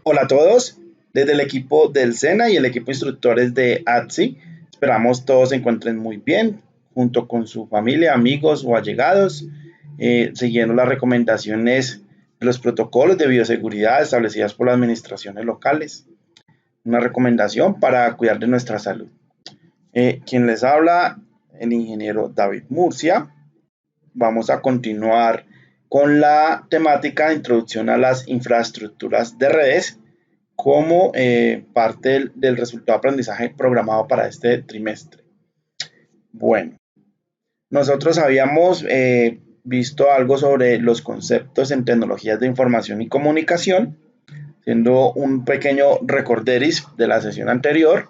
Hola a todos, desde el equipo del SENA y el equipo de instructores de ATSI, esperamos todos se encuentren muy bien, junto con su familia, amigos o allegados, siguiendo las recomendaciones de los protocolos de bioseguridad establecidas por las administraciones locales. Una recomendación para cuidar de nuestra salud. Quien les habla, el ingeniero David Murcia. Vamos a continuar con la temática de introducción a las infraestructuras de redes como parte del resultado de aprendizaje programado para este trimestre. Bueno, nosotros habíamos visto algo sobre los conceptos en tecnologías de información y comunicación, siendo un pequeño recorderis de la sesión anterior.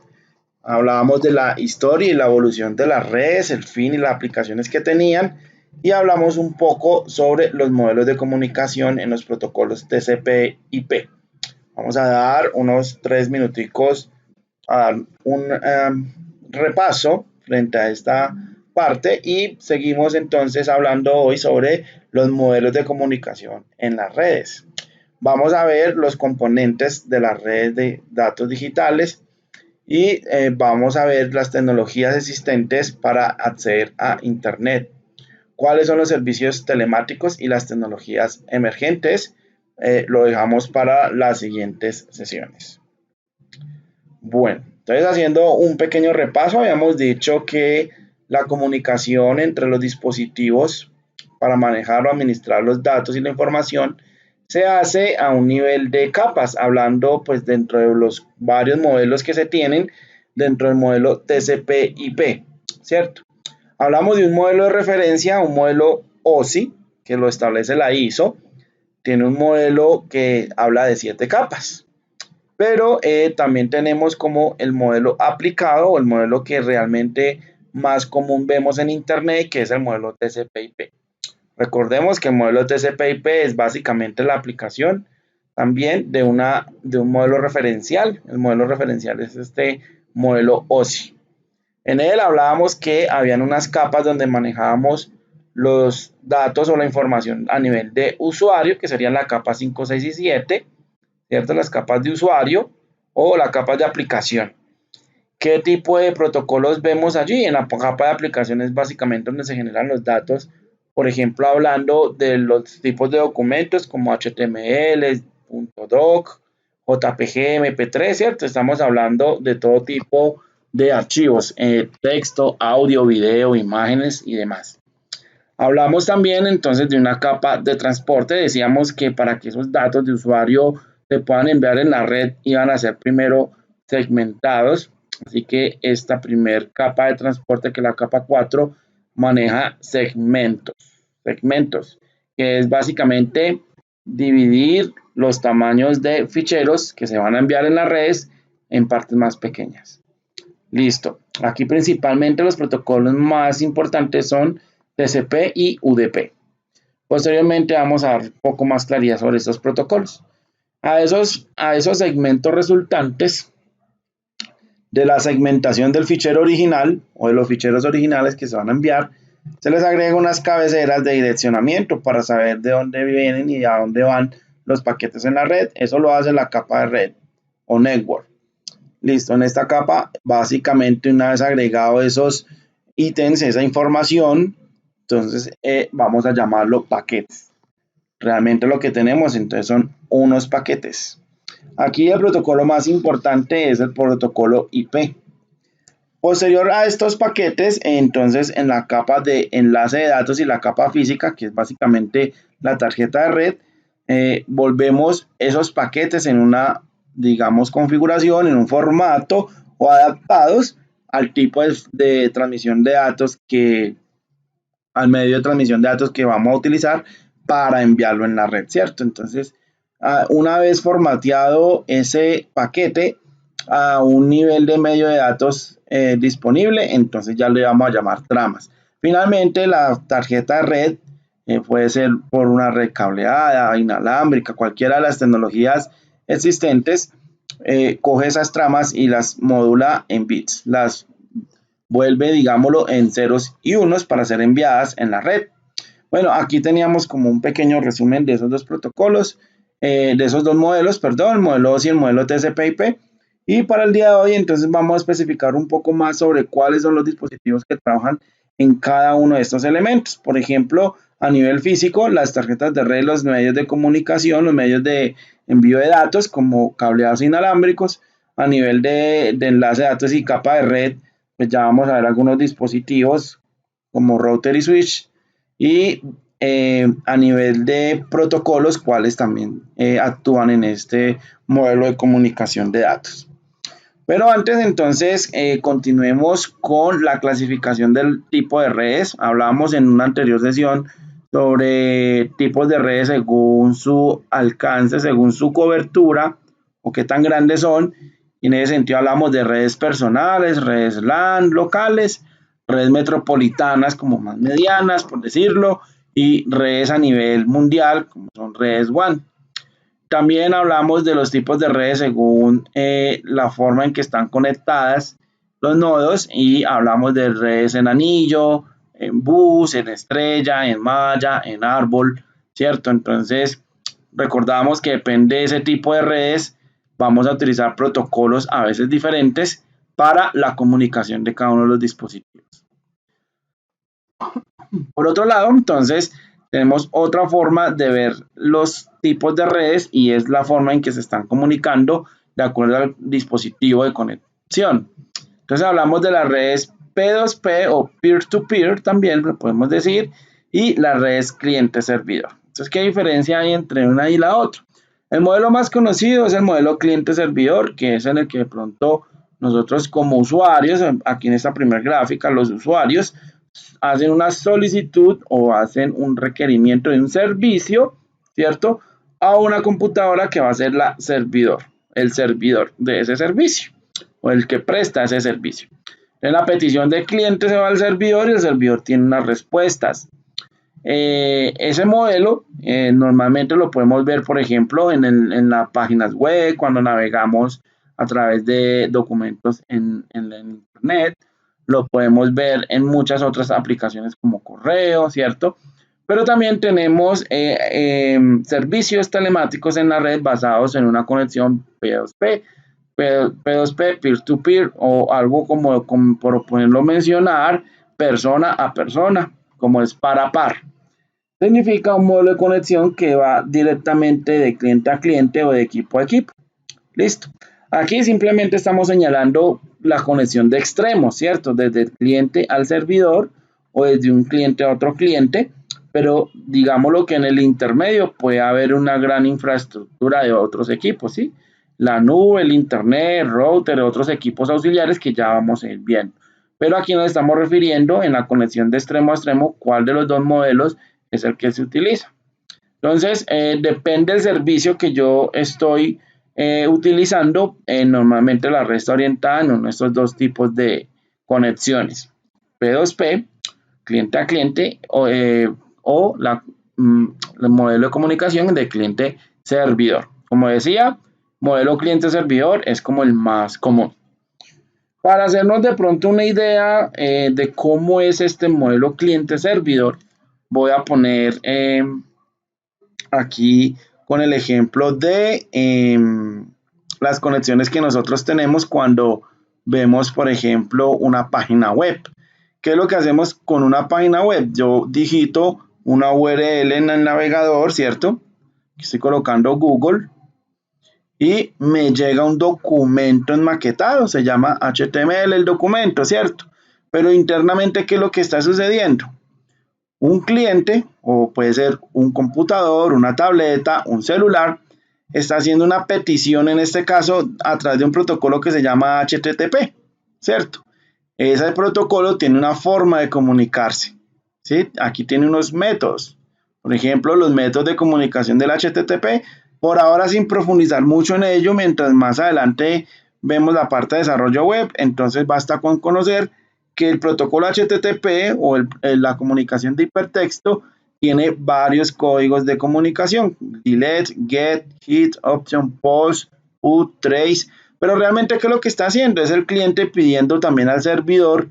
Hablábamos de la historia y la evolución de las redes, el fin y las aplicaciones que tenían, y hablamos un poco sobre los modelos de comunicación en los protocolos TCP/IP. Vamos a dar unos 3 minuticos a dar un repaso frente a esta parte y seguimos entonces hablando hoy sobre los modelos de comunicación en las redes. Vamos a ver los componentes de las redes de datos digitales y vamos a ver las tecnologías existentes para acceder a Internet. ¿Cuáles son los servicios telemáticos y las tecnologías emergentes? Lo dejamos para las siguientes sesiones. Bueno, entonces haciendo un pequeño repaso, habíamos dicho que la comunicación entre los dispositivos para manejar o administrar los datos y la información se hace a un nivel de capas, hablando pues dentro de los varios modelos que se tienen dentro del modelo TCP/IP, ¿cierto? Hablamos de un modelo de referencia, un modelo OSI, que lo establece la ISO, tiene un modelo que habla de 7 capas, pero también tenemos como el modelo aplicado o el modelo que realmente más común vemos en Internet, que es el modelo TCP/IP. Recordemos que el modelo TCP/IP es básicamente la aplicación también de un modelo referencial. El modelo referencial es este modelo OSI. En él hablábamos que habían unas capas donde manejábamos los datos o la información a nivel de usuario, que serían la capa 5, 6 y 7, ¿cierto? Las capas de usuario o la capa de aplicación. ¿Qué tipo de protocolos vemos allí? En la capa de aplicación es básicamente donde se generan los datos, por ejemplo, hablando de los tipos de documentos como HTML, .doc, JPG, MP3, ¿cierto? Estamos hablando de todo tipo de archivos, texto, audio, video, imágenes y demás. Hablamos también entonces de una capa de transporte. Decíamos que para que esos datos de usuario se puedan enviar en la red iban a ser primero segmentados. Así que esta primer capa de transporte, que es la capa 4, maneja segmentos, que es básicamente dividir los tamaños de ficheros que se van a enviar en las redes en partes más pequeñas. Listo. Aquí principalmente los protocolos más importantes son TCP y UDP. Posteriormente vamos a dar un poco más claridad sobre estos protocolos. A esos segmentos resultantes de la segmentación del fichero original o de los ficheros originales que se van a enviar, se les agrega unas cabeceras de direccionamiento para saber de dónde vienen y a dónde van los paquetes en la red. Eso lo hace la capa de red o network. Listo, en esta capa, básicamente una vez agregado esos ítems, esa información, entonces vamos a llamarlo paquetes. Realmente lo que tenemos entonces son unos paquetes. Aquí el protocolo más importante es el protocolo IP. Posterior a estos paquetes, entonces en la capa de enlace de datos y la capa física, que es básicamente la tarjeta de red, volvemos esos paquetes en una, digamos, configuración, en un formato o adaptados al tipo de transmisión de datos al medio de transmisión de datos que vamos a utilizar para enviarlo en la red, ¿cierto? Entonces, una vez formateado ese paquete a un nivel de medio de datos disponible, entonces ya le vamos a llamar tramas. Finalmente, la tarjeta de red puede ser por una red cableada, inalámbrica, cualquiera de las tecnologías existentes, coge esas tramas y las modula en bits, las vuelve, digámoslo, en ceros y unos para ser enviadas en la red. Bueno, aquí teníamos como un pequeño resumen de esos dos protocolos. de esos dos modelos, perdón, el modelo OSI y el modelo TCP/IP. Y para el día de hoy, entonces vamos a especificar un poco más sobre cuáles son los dispositivos que trabajan en cada uno de estos elementos. Por ejemplo, a nivel físico, las tarjetas de red, los medios de comunicación, los medios de envío de datos como cableados inalámbricos. A nivel de enlace de datos y capa de red, pues ya vamos a ver algunos dispositivos como router y switch. Y a nivel de protocolos, cuáles también actúan en este modelo de comunicación de datos. Pero antes entonces continuemos con la clasificación del tipo de redes. Hablábamos en una anterior sesión sobre tipos de redes según su alcance, según su cobertura o qué tan grandes son. Y en ese sentido hablamos de redes personales, redes LAN locales, redes metropolitanas como más medianas, por decirlo, y redes a nivel mundial como son redes WAN. También hablamos de los tipos de redes según la forma en que están conectadas los nodos y hablamos de redes en anillo, en bus, en estrella, en malla, en árbol, ¿cierto? Entonces, recordamos que depende de ese tipo de redes, vamos a utilizar protocolos a veces diferentes para la comunicación de cada uno de los dispositivos. Por otro lado, entonces, tenemos otra forma de ver los tipos de redes y es la forma en que se están comunicando de acuerdo al dispositivo de conexión. Entonces hablamos de las redes P2P o peer-to-peer también lo podemos decir y las redes cliente-servidor. Entonces, ¿qué diferencia hay entre una y la otra? El modelo más conocido es el modelo cliente-servidor, que es en el que de pronto nosotros como usuarios, aquí en esta primera gráfica, los usuarios hacen una solicitud o hacen un requerimiento de un servicio, ¿cierto? A una computadora que va a ser el servidor de ese servicio o el que presta ese servicio. En la petición del cliente se va al servidor y el servidor tiene unas respuestas. Ese modelo normalmente lo podemos ver, por ejemplo, en las páginas web, cuando navegamos a través de documentos en internet. Lo podemos ver en muchas otras aplicaciones como correo, ¿cierto? Pero también tenemos servicios telemáticos en la red basados en una conexión P2P, P2P, peer-to-peer o algo como por ponerlo mencionar, persona a persona, como es par a par. Significa un modelo de conexión que va directamente de cliente a cliente o de equipo a equipo. Listo. Aquí simplemente estamos señalando la conexión de extremos, ¿cierto? Desde el cliente al servidor o desde un cliente a otro cliente, pero digámoslo que en el intermedio puede haber una gran infraestructura de otros equipos, ¿sí? La nube, el internet, router, otros equipos auxiliares que ya vamos a ir viendo. Pero aquí nos estamos refiriendo en la conexión de extremo a extremo, cuál de los dos modelos es el que se utiliza. Entonces, depende del servicio que yo estoy utilizando, normalmente la red está orientada en uno de estos dos tipos de conexiones, P2P, cliente a cliente, o el modelo de comunicación de cliente-servidor. Como decía, modelo cliente-servidor es como el más común. Para hacernos de pronto una idea de cómo es este modelo cliente-servidor, voy a poner aquí con el ejemplo de las conexiones que nosotros tenemos cuando vemos, por ejemplo, una página web. ¿Qué es lo que hacemos con una página web? Yo digito una URL en el navegador, ¿cierto? Estoy colocando Google y me llega un documento enmaquetado, se llama HTML el documento, ¿cierto? Pero internamente, ¿qué es lo que está sucediendo? Un cliente, o puede ser un computador, una tableta, un celular, está haciendo una petición, en este caso, a través de un protocolo que se llama HTTP, ¿cierto? Ese protocolo tiene una forma de comunicarse, ¿sí? Aquí tiene unos métodos. Por ejemplo, los métodos de comunicación del HTTP, por ahora sin profundizar mucho en ello, mientras más adelante vemos la parte de desarrollo web, entonces basta con conocer que el protocolo HTTP o la comunicación de hipertexto tiene varios códigos de comunicación, delete, get, hit, option, post, put, trace, pero realmente ¿qué es lo que está haciendo? Es el cliente pidiendo también al servidor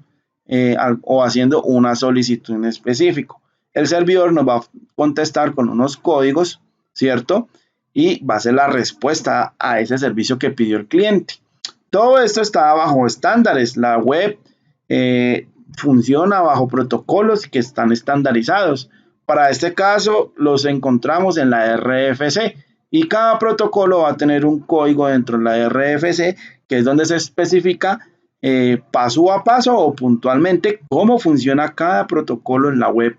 o haciendo una solicitud en específico. El servidor nos va a contestar con unos códigos, ¿cierto? y va a ser la respuesta a ese servicio que pidió el cliente. Todo esto está bajo estándares. La web funciona bajo protocolos que están estandarizados. Para este caso los encontramos en la RFC y cada protocolo va a tener un código dentro de la RFC, que es donde se especifica paso a paso o puntualmente cómo funciona cada protocolo en la web.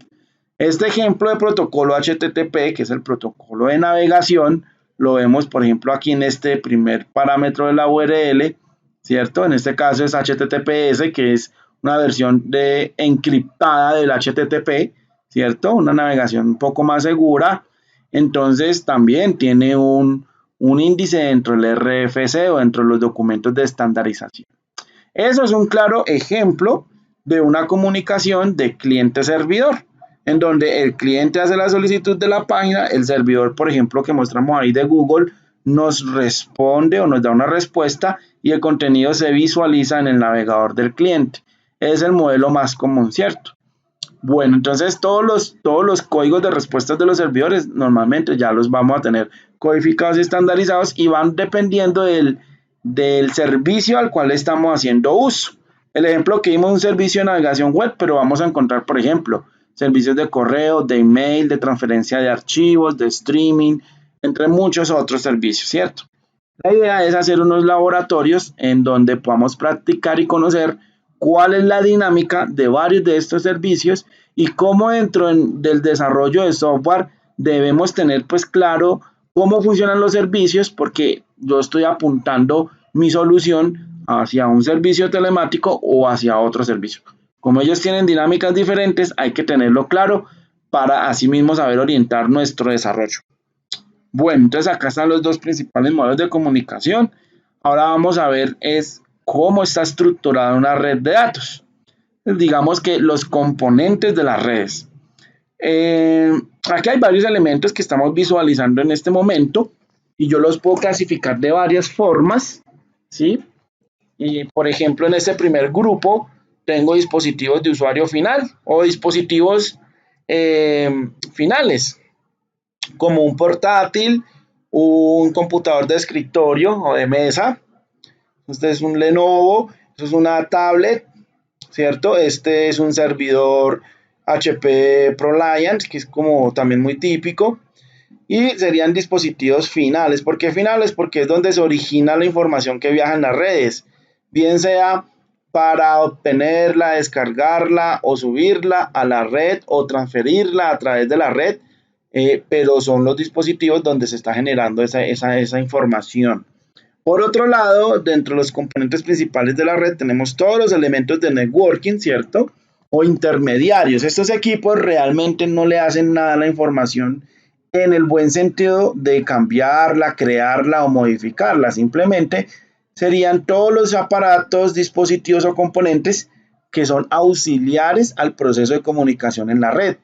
Este ejemplo de protocolo HTTP, que es el protocolo de navegación, lo vemos por ejemplo aquí en este primer parámetro de la URL, ¿cierto? En este caso es HTTPS, que es una versión encriptada del HTTP, ¿cierto? Una navegación un poco más segura. Entonces también tiene un índice dentro del RFC o dentro de los documentos de estandarización. Eso es un claro ejemplo de una comunicación de cliente-servidor, en donde el cliente hace la solicitud de la página, el servidor, por ejemplo, que mostramos ahí de Google, nos responde o nos da una respuesta y el contenido se visualiza en el navegador del cliente. Es el modelo más común, ¿cierto? Bueno, entonces todos los códigos de respuestas de los servidores normalmente ya los vamos a tener codificados y estandarizados y van dependiendo del servicio al cual estamos haciendo uso. El ejemplo que vimos es un servicio de navegación web, pero vamos a encontrar, por ejemplo, servicios de correo, de email, de transferencia de archivos, de streaming, entre muchos otros servicios, ¿cierto? La idea es hacer unos laboratorios en donde podamos practicar y conocer cuál es la dinámica de varios de estos servicios y cómo dentro del desarrollo de software debemos tener pues claro cómo funcionan los servicios, porque yo estoy apuntando mi solución hacia un servicio telemático o hacia otro servicio. Como ellos tienen dinámicas diferentes, hay que tenerlo claro para así mismo saber orientar nuestro desarrollo. Bueno, entonces acá están los dos principales modelos de comunicación. Ahora vamos a ver cómo está estructurada una red de datos. Digamos que los componentes de las redes. Aquí hay varios elementos que estamos visualizando en este momento y yo los puedo clasificar de varias formas, ¿sí? Y por ejemplo, en este primer grupo tengo dispositivos de usuario final o dispositivos finales, como un portátil, un computador de escritorio o de mesa. Este es un Lenovo, esto es una tablet, ¿cierto? Este es un servidor HP ProLiant, que es como también muy típico. Y serían dispositivos finales. ¿Por qué finales? Porque es donde se origina la información que viaja en las redes, bien sea para obtenerla, descargarla o subirla a la red o transferirla a través de la red, pero son los dispositivos donde se está generando esa información. Por otro lado, dentro de los componentes principales de la red tenemos todos los elementos de networking, ¿cierto? O intermediarios. Estos equipos realmente no le hacen nada a la información en el buen sentido de cambiarla, crearla o modificarla. Simplemente serían todos los aparatos, dispositivos o componentes que son auxiliares al proceso de comunicación en la red.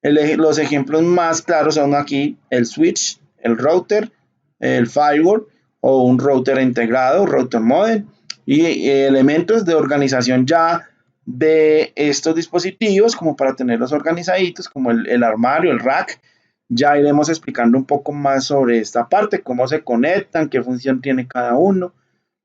Los ejemplos más claros son aquí el switch, el router, el firewall o un router integrado, router modem, y elementos de organización ya de estos dispositivos como para tenerlos organizaditos, como el armario, el rack. Ya iremos explicando un poco más sobre esta parte, cómo se conectan, qué función tiene cada uno.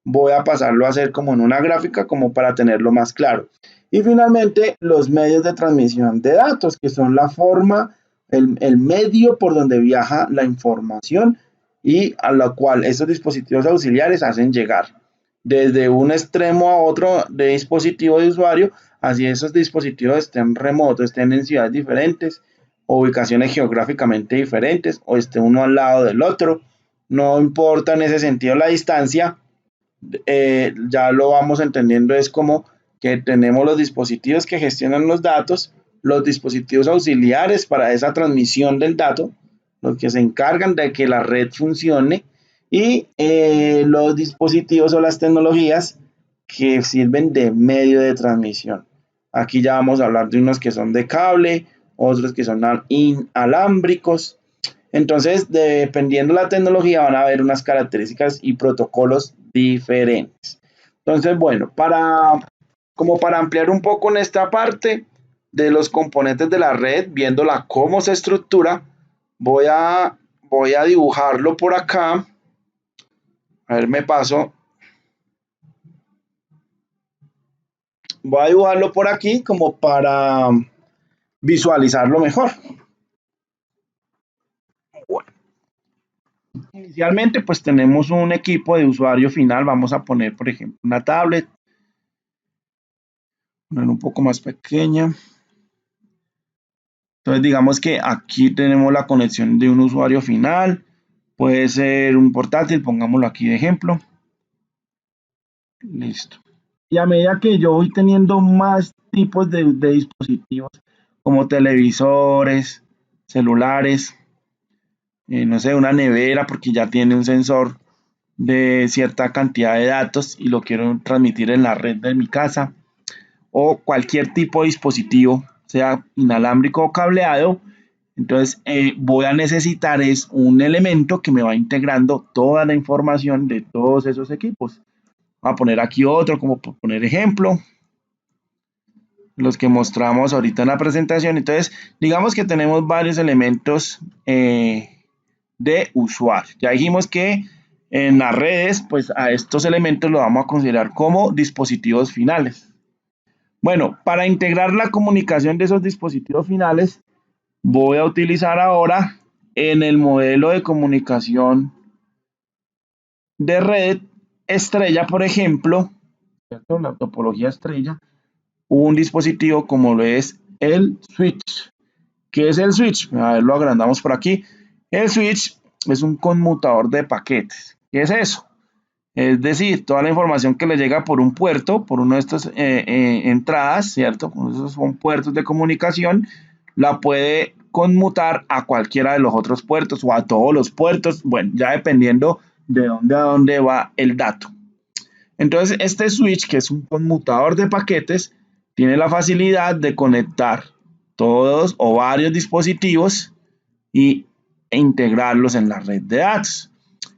Voy a pasarlo a hacer como en una gráfica como para tenerlo más claro. Y finalmente, los medios de transmisión de datos, que son la forma, el medio por donde viaja la información y a la cual esos dispositivos auxiliares hacen llegar desde un extremo a otro de dispositivo de usuario, así esos dispositivos estén remotos, estén en ciudades diferentes, ubicaciones geográficamente diferentes o esté uno al lado del otro. No importa en ese sentido la distancia, ya lo vamos entendiendo, es como que tenemos los dispositivos que gestionan los datos, los dispositivos auxiliares para esa transmisión del dato, los que se encargan de que la red funcione, y los dispositivos o las tecnologías que sirven de medio de transmisión. Aquí ya vamos a hablar de unos que son de cable, otros que son inalámbricos. Entonces, dependiendo de la tecnología, van a haber unas características y protocolos diferentes. Entonces, bueno, como para ampliar un poco en esta parte de los componentes de la red, viéndola cómo se estructura, voy a voy a dibujarlo por acá. A ver, me paso. Voy a dibujarlo por aquí como para visualizarlo mejor. Bueno, inicialmente pues tenemos un equipo de usuario final. Vamos a poner, por ejemplo, una tablet. Poner un poco más pequeña. Entonces digamos que aquí tenemos la conexión de un usuario final. Puede ser un portátil, pongámoslo aquí de ejemplo. Listo. Y a medida que yo voy teniendo más tipos de dispositivos, como televisores, celulares, no sé, una nevera, porque ya tiene un sensor de cierta cantidad de datos y lo quiero transmitir en la red de mi casa, o cualquier tipo de dispositivo, sea inalámbrico o cableado, entonces voy a necesitar es un elemento que me va integrando toda la información de todos esos equipos. Voy a poner aquí otro como por poner ejemplo, los que mostramos ahorita en la presentación. Entonces, digamos que tenemos varios elementos de usuario. Ya dijimos que en las redes, pues a estos elementos los vamos a considerar como dispositivos finales. Bueno, para integrar la comunicación de esos dispositivos finales, voy a utilizar ahora en el modelo de comunicación de red estrella, por ejemplo, ¿cierto? La topología estrella, un dispositivo como lo es el switch. ¿Qué es el switch? A ver, lo agrandamos por aquí. El switch es un conmutador de paquetes. ¿Qué es eso? Es decir, toda la información que le llega por un puerto, por una de estas entradas, ¿cierto? Esos son puertos de comunicación, la puede conmutar a cualquiera de los otros puertos o a todos los puertos, bueno, ya dependiendo de dónde a dónde va el dato. Entonces, este switch, que es un conmutador de paquetes, tiene la facilidad de conectar todos o varios dispositivos e integrarlos en la red de datos.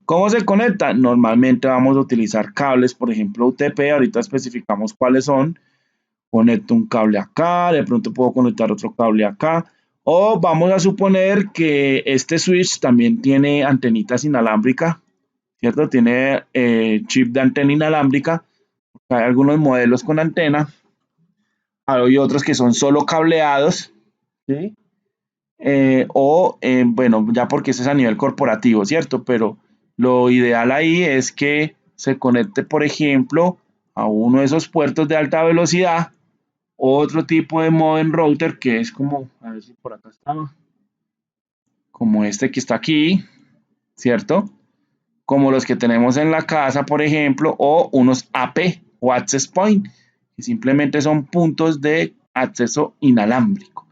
¿Cómo se conecta? Normalmente vamos a utilizar cables, por ejemplo UTP, ahorita especificamos cuáles son. Conecto un cable acá, de pronto puedo conectar otro cable acá, o vamos a suponer que este switch también tiene antenitas inalámbricas, ¿cierto? Tiene chip de antena inalámbrica. Hay algunos modelos con antena, hay otros que son solo cableados, ¿sí? Bueno, ya porque ese es a nivel corporativo, ¿cierto? Pero lo ideal ahí es que se conecte, por ejemplo, a uno de esos puertos de alta velocidad, otro tipo de modem router que es como, a ver si por acá estaba, como este que está aquí, ¿cierto? Como los que tenemos en la casa, por ejemplo, o unos AP o Access Point, que simplemente son puntos de acceso inalámbrico.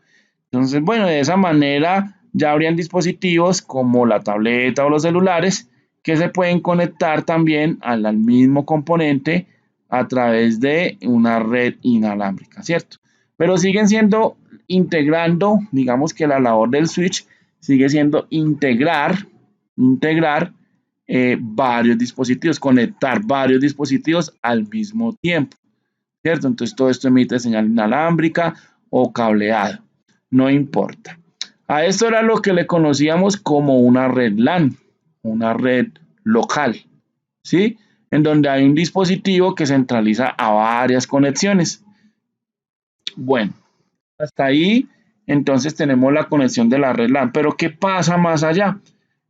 Entonces, bueno, de esa manera ya habrían dispositivos como la tableta o los celulares que se pueden conectar también al mismo componente a través de una red inalámbrica, ¿cierto? Pero siguen siendo integrando, digamos que la labor del switch sigue siendo integrar varios dispositivos, conectar varios dispositivos al mismo tiempo, ¿cierto? Entonces todo esto emite señal inalámbrica o cableado, no importa. A esto era lo que le conocíamos como una red LAN, una red local, ¿sí? En donde hay un dispositivo que centraliza a varias conexiones. Bueno, hasta ahí entonces tenemos la conexión de la red LAN, pero ¿qué pasa más allá?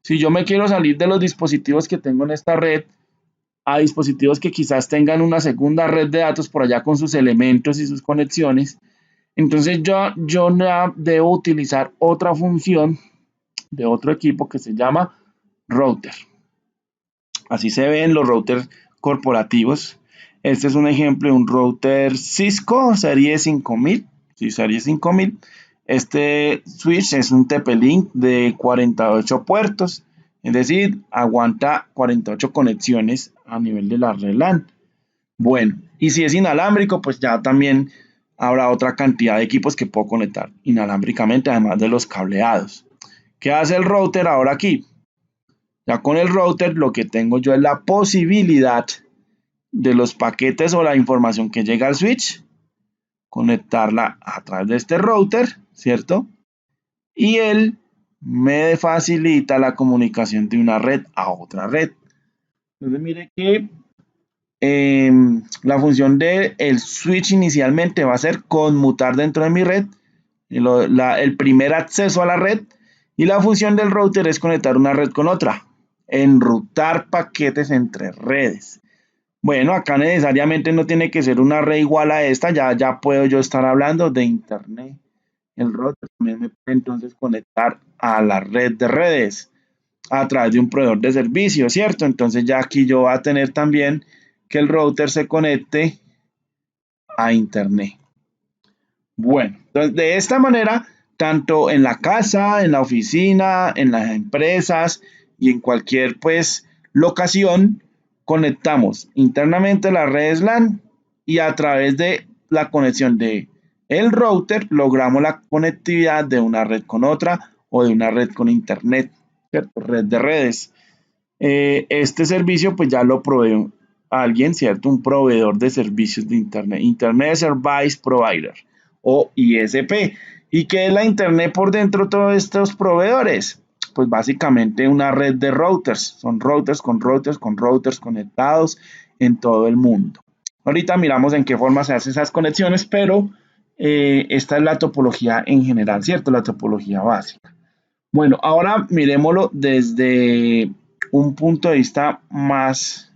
Si yo me quiero salir de los dispositivos que tengo en esta red a dispositivos que quizás tengan una segunda red de datos por allá con sus elementos y sus conexiones, entonces yo debo utilizar otra función de otro equipo que se llama router. Así se ven los routers corporativos. Este es un ejemplo de un router Cisco serie 5000. Sí, serie 5000. Este switch es un TP-Link de 48 puertos, es decir, aguanta 48 conexiones a nivel de la red LAN. Bueno, y si es inalámbrico, pues ya también habrá otra cantidad de equipos que puedo conectar inalámbricamente, además de los cableados. ¿Qué hace el router ahora aquí? Ya con el router lo que tengo yo es la posibilidad de los paquetes o la información que llega al switch, conectarla a través de este router, ¿cierto? Y él me facilita la comunicación de una red a otra red. Entonces mire que la función del switch inicialmente va a ser conmutar dentro de mi red el primer acceso a la red, y la función del router es conectar una red con otra, enrutar paquetes entre redes. Bueno, acá necesariamente no tiene que ser una red igual a esta, ya puedo yo estar hablando de internet. El router también me puede entonces conectar a la red de redes a través de un proveedor de servicio, ¿cierto? Entonces ya aquí yo voy a tener también que el router se conecte a internet. Bueno, entonces de esta manera, tanto en la casa, en la oficina, en las empresas y en cualquier pues locación, conectamos internamente las redes LAN, y a través de la conexión de el router logramos la conectividad de una red con otra o de una red con internet, ¿cierto? Red de redes. Este servicio pues ya lo provee alguien, ¿cierto? Un proveedor de servicios de internet, Internet Service Provider o ISP. ¿Y qué es la internet por dentro de todos estos proveedores? Pues básicamente una red de routers. Son routers con routers con routers conectados en todo el mundo. Ahorita miramos en qué forma se hacen esas conexiones, pero esta es la topología en general, ¿cierto? La topología básica. Bueno, ahora miremoslo desde un punto de vista más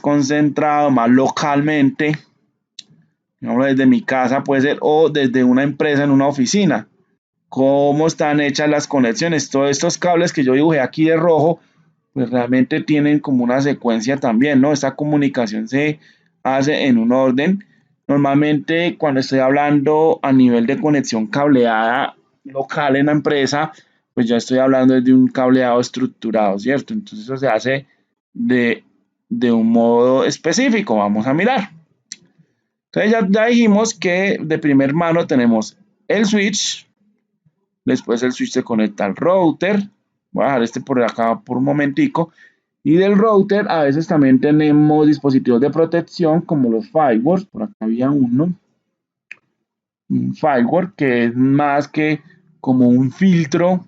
concentrado, más localmente. Desde mi casa puede ser, o desde una empresa en una oficina. ¿Cómo están hechas las conexiones? Todos estos cables que yo dibujé aquí de rojo, pues realmente tienen como una secuencia también, ¿no? Esta comunicación se hace en un orden. Normalmente cuando estoy hablando a nivel de conexión cableada local en la empresa, pues ya estoy hablando de un cableado estructurado, ¿cierto? Entonces eso se hace de un modo específico. Vamos a mirar. Entonces ya dijimos que de primer mano tenemos el switch, después el switch se conecta al router. Voy a dejar este por acá por un momentico. Y del router a veces también tenemos dispositivos de protección como los firewalls. Por acá había uno. Un firewall que es más que como un filtro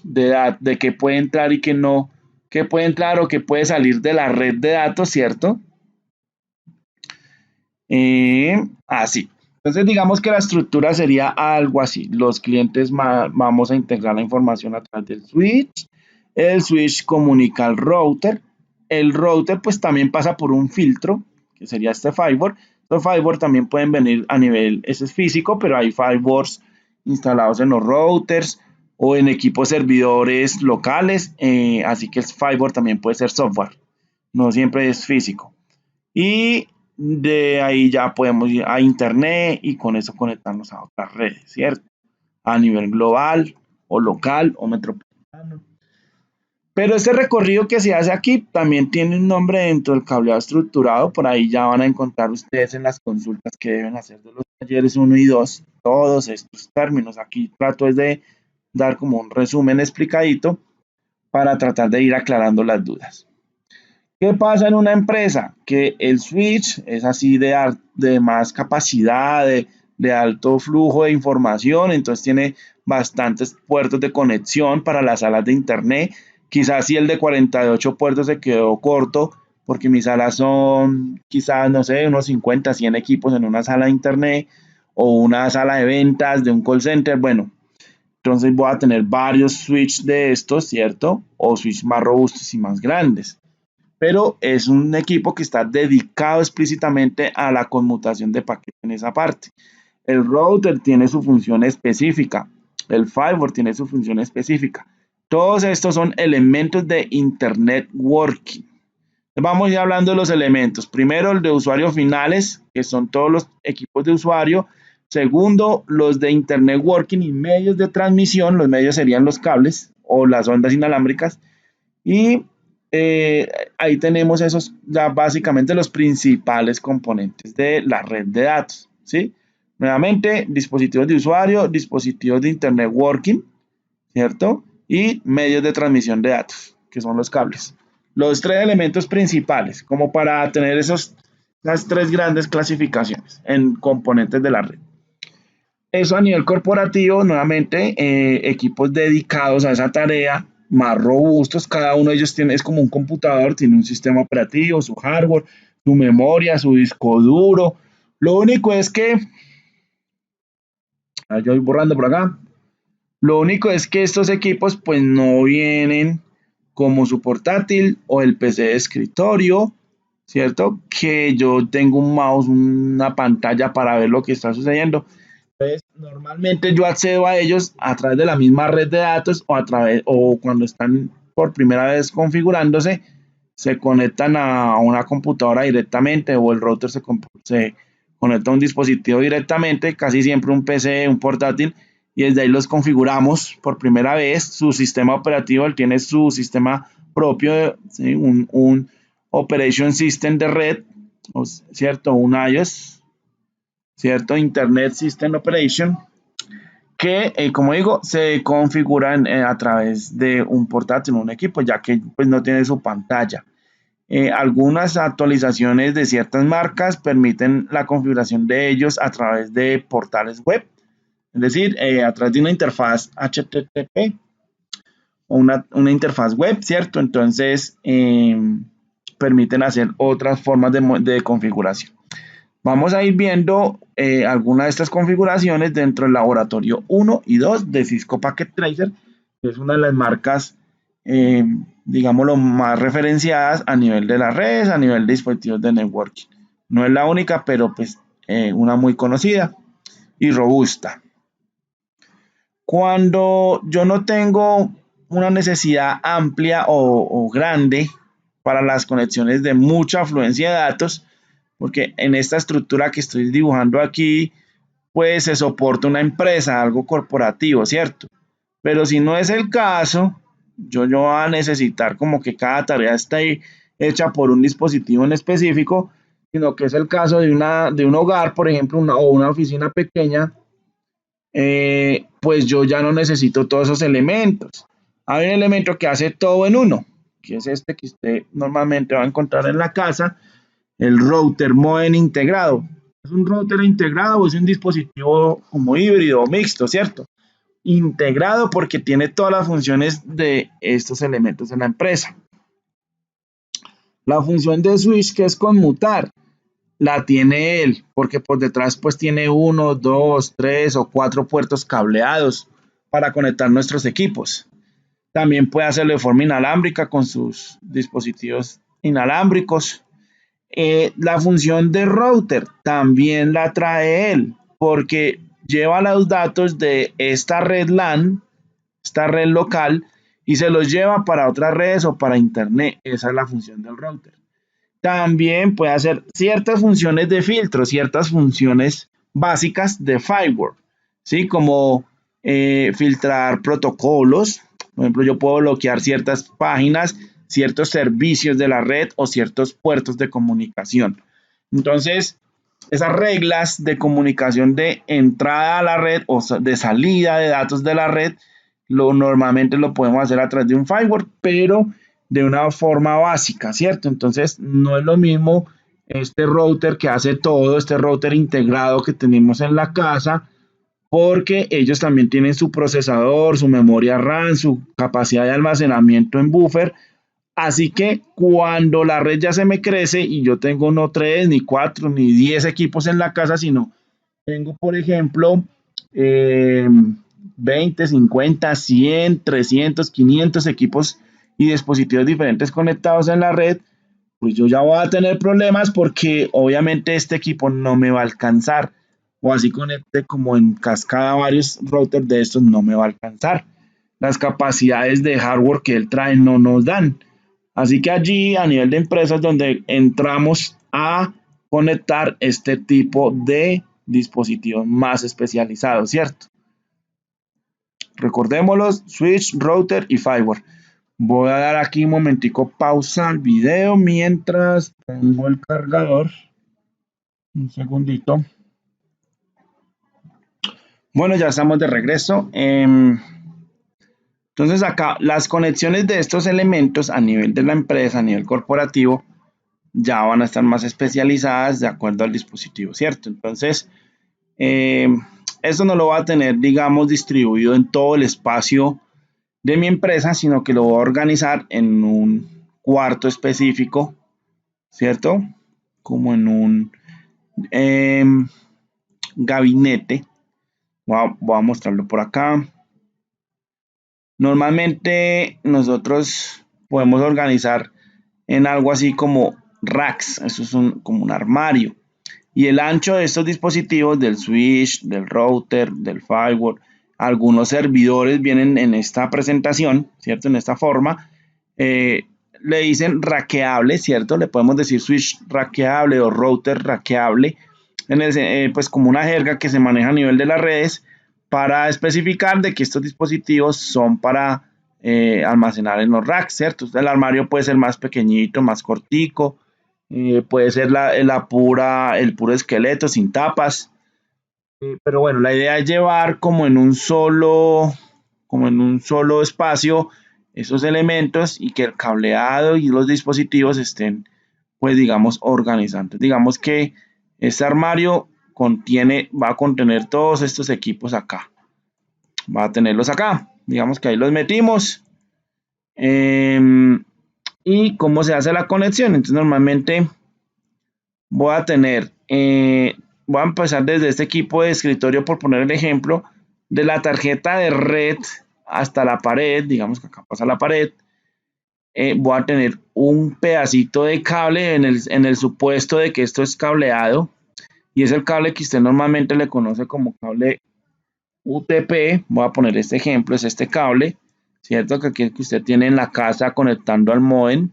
de que puede entrar y que no, que puede entrar o que puede salir de la red de datos, ¿cierto? Así. Entonces digamos que la estructura sería algo así. Los clientes vamos a integrar la información a través del switch. El switch comunica al router. El router pues también pasa por un filtro, que sería este firewall. Los firewalls también pueden venir a nivel, ese es físico, pero hay firewalls instalados en los routers o en equipos servidores locales. Así que el firewall también puede ser software. No siempre es físico. Y de ahí ya podemos ir a internet y con eso conectarnos a otras redes, ¿cierto? A nivel global o local o metropolitano. Pero este recorrido que se hace aquí también tiene un nombre dentro del cableado estructurado. Por ahí ya van a encontrar ustedes en las consultas que deben hacer de los talleres 1 y 2 todos estos términos. Aquí trato es de dar como un resumen explicadito para tratar de ir aclarando las dudas. ¿Qué pasa en una empresa? Que el switch es así de más capacidad, de alto flujo de información, entonces tiene bastantes puertos de conexión para las salas de internet. Quizás si el de 48 puertos se quedó corto, porque mis salas son quizás, no sé, unos 50, 100 equipos en una sala de internet o una sala de ventas de un call center. Bueno, entonces voy a tener varios switches de estos, ¿cierto? O switches más robustos y más grandes, pero es un equipo que está dedicado explícitamente a la conmutación de paquetes en esa parte. El router tiene su función específica, el firewall tiene su función específica. Todos estos son elementos de Internet Working. Vamos a ir hablando de los elementos. Primero, el de usuarios finales, que son todos los equipos de usuario. Segundo, los de Internet Working y medios de transmisión. Los medios serían los cables o las ondas inalámbricas. Y ahí tenemos esos ya básicamente los principales componentes de la red de datos, ¿sí? Nuevamente, dispositivos de usuario, dispositivos de Internet Working, ¿cierto? Y medios de transmisión de datos, que son los cables. Los tres elementos principales, como para tener esas tres grandes clasificaciones en componentes de la red. Eso a nivel corporativo, nuevamente, equipos dedicados a esa tarea, más robustos, cada uno de ellos tiene, es como un computador, tiene un sistema operativo, su hardware, su memoria, su disco duro. Lo único es que, yo voy borrando por acá, lo único es que estos equipos pues no vienen como su portátil o el PC de escritorio, ¿cierto? Que yo tengo un mouse, una pantalla para ver lo que está sucediendo. Entonces, normalmente yo accedo a ellos a través de la misma red de datos o a través o cuando están por primera vez configurándose, se conectan a una computadora directamente o el router se conecta a un dispositivo directamente, casi siempre un PC, un portátil, y desde ahí los configuramos por primera vez. Su sistema operativo, él tiene su sistema propio, ¿sí? Un Operation System de red, ¿cierto? Un iOS, ¿cierto? Internet System Operation, que, como digo, se configuran a través de un portátil, un equipo, ya que pues, no tiene su pantalla. Algunas actualizaciones de ciertas marcas permiten la configuración de ellos a través de portales web, es decir, a través de una interfaz HTTP o una interfaz web, ¿cierto? Entonces, permiten hacer otras formas de configuración. Vamos a ir viendo algunas de estas configuraciones dentro del laboratorio 1 y 2 de Cisco Packet Tracer, que es una de las marcas, digámoslo, más referenciadas a nivel de las redes, a nivel de dispositivos de networking. No es la única, pero pues una muy conocida y robusta. Cuando yo no tengo una necesidad amplia o grande para las conexiones de mucha afluencia de datos, porque en esta estructura que estoy dibujando aquí, pues se soporta una empresa, algo corporativo, ¿cierto? Pero si no es el caso, yo no voy a necesitar como que cada tarea esté hecha por un dispositivo en específico, sino que es el caso de un hogar, por ejemplo, o una oficina pequeña, pues yo ya no necesito todos esos elementos. Hay un elemento que hace todo en uno, que es este que usted normalmente va a encontrar en la casa, el router modem integrado. ¿Es un router integrado o es un dispositivo como híbrido o mixto, cierto? Integrado porque tiene todas las funciones de estos elementos en la empresa. La función de switch, que es conmutar, la tiene él, porque por detrás pues tiene 1, 2, 3 o 4 puertos cableados para conectar nuestros equipos. También puede hacerlo de forma inalámbrica con sus dispositivos inalámbricos. La función de router también la trae él, porque lleva los datos de esta red LAN, esta red local, y se los lleva para otras redes o para internet. Esa es la función del router. También puede hacer ciertas funciones de filtro, ciertas funciones básicas de firewall, ¿sí? Como filtrar protocolos. Por ejemplo, yo puedo bloquear ciertas páginas, ciertos servicios de la red o ciertos puertos de comunicación. Entonces, esas reglas de comunicación de entrada a la red o de salida de datos de la red, normalmente lo podemos hacer a través de un firewall, pero de una forma básica, ¿cierto? Entonces, no es lo mismo este router que hace todo, este router integrado que tenemos en la casa, porque ellos también tienen su procesador, su memoria RAM, su capacidad de almacenamiento en buffer. Así que cuando la red ya se me crece y yo tengo no 3, ni 4, ni 10 equipos en la casa, sino tengo, por ejemplo, 20, 50, 100, 300, 500 equipos y dispositivos diferentes conectados en la red, pues yo ya voy a tener problemas porque obviamente este equipo no me va a alcanzar. O así conecte como en cascada varios routers de estos, no me va a alcanzar. Las capacidades de hardware que él trae no nos dan. Así que allí a nivel de empresas donde entramos a conectar este tipo de dispositivos más especializados, ¿cierto? Recordémoslos, switch, router y firewall. Voy a dar aquí un momentico pausa al video mientras pongo el cargador. Un segundito. Bueno, ya estamos de regreso. Entonces acá las conexiones de estos elementos a nivel de la empresa, a nivel corporativo, ya van a estar más especializadas de acuerdo al dispositivo, ¿cierto? Entonces, esto no lo va a tener, digamos, distribuido en todo el espacio de mi empresa, sino que lo voy a organizar en un cuarto específico, ¿cierto? Como en un gabinete. Voy a mostrarlo por acá. Normalmente nosotros podemos organizar en algo así como racks, eso es como un armario. Y el ancho de estos dispositivos, del switch, del router, del firewall, algunos servidores vienen en esta presentación, ¿cierto? En esta forma. Le dicen rackeable, ¿cierto? Le podemos decir switch rackeable o router rackeable, pues como una jerga que se maneja a nivel de las redes para especificar de que estos dispositivos son para almacenar en los racks, ¿cierto? El armario puede ser más pequeñito, más cortico, puede ser el puro esqueleto sin tapas. Pero bueno, la idea es llevar como en un solo espacio esos elementos y que el cableado y los dispositivos estén, pues digamos, organizantes. Digamos que este armario va a contener todos estos equipos acá. Va a tenerlos acá. Digamos que ahí los metimos. Y cómo se hace la conexión. Entonces normalmente voy a empezar desde este equipo de escritorio, por poner el ejemplo, de la tarjeta de red hasta la pared, digamos que acá pasa la pared. Voy a tener un pedacito de cable en el supuesto de que esto es cableado, y es el cable que usted normalmente le conoce como cable UTP. Voy a poner este ejemplo, es este cable, ¿cierto? Que usted tiene en la casa conectando al módem.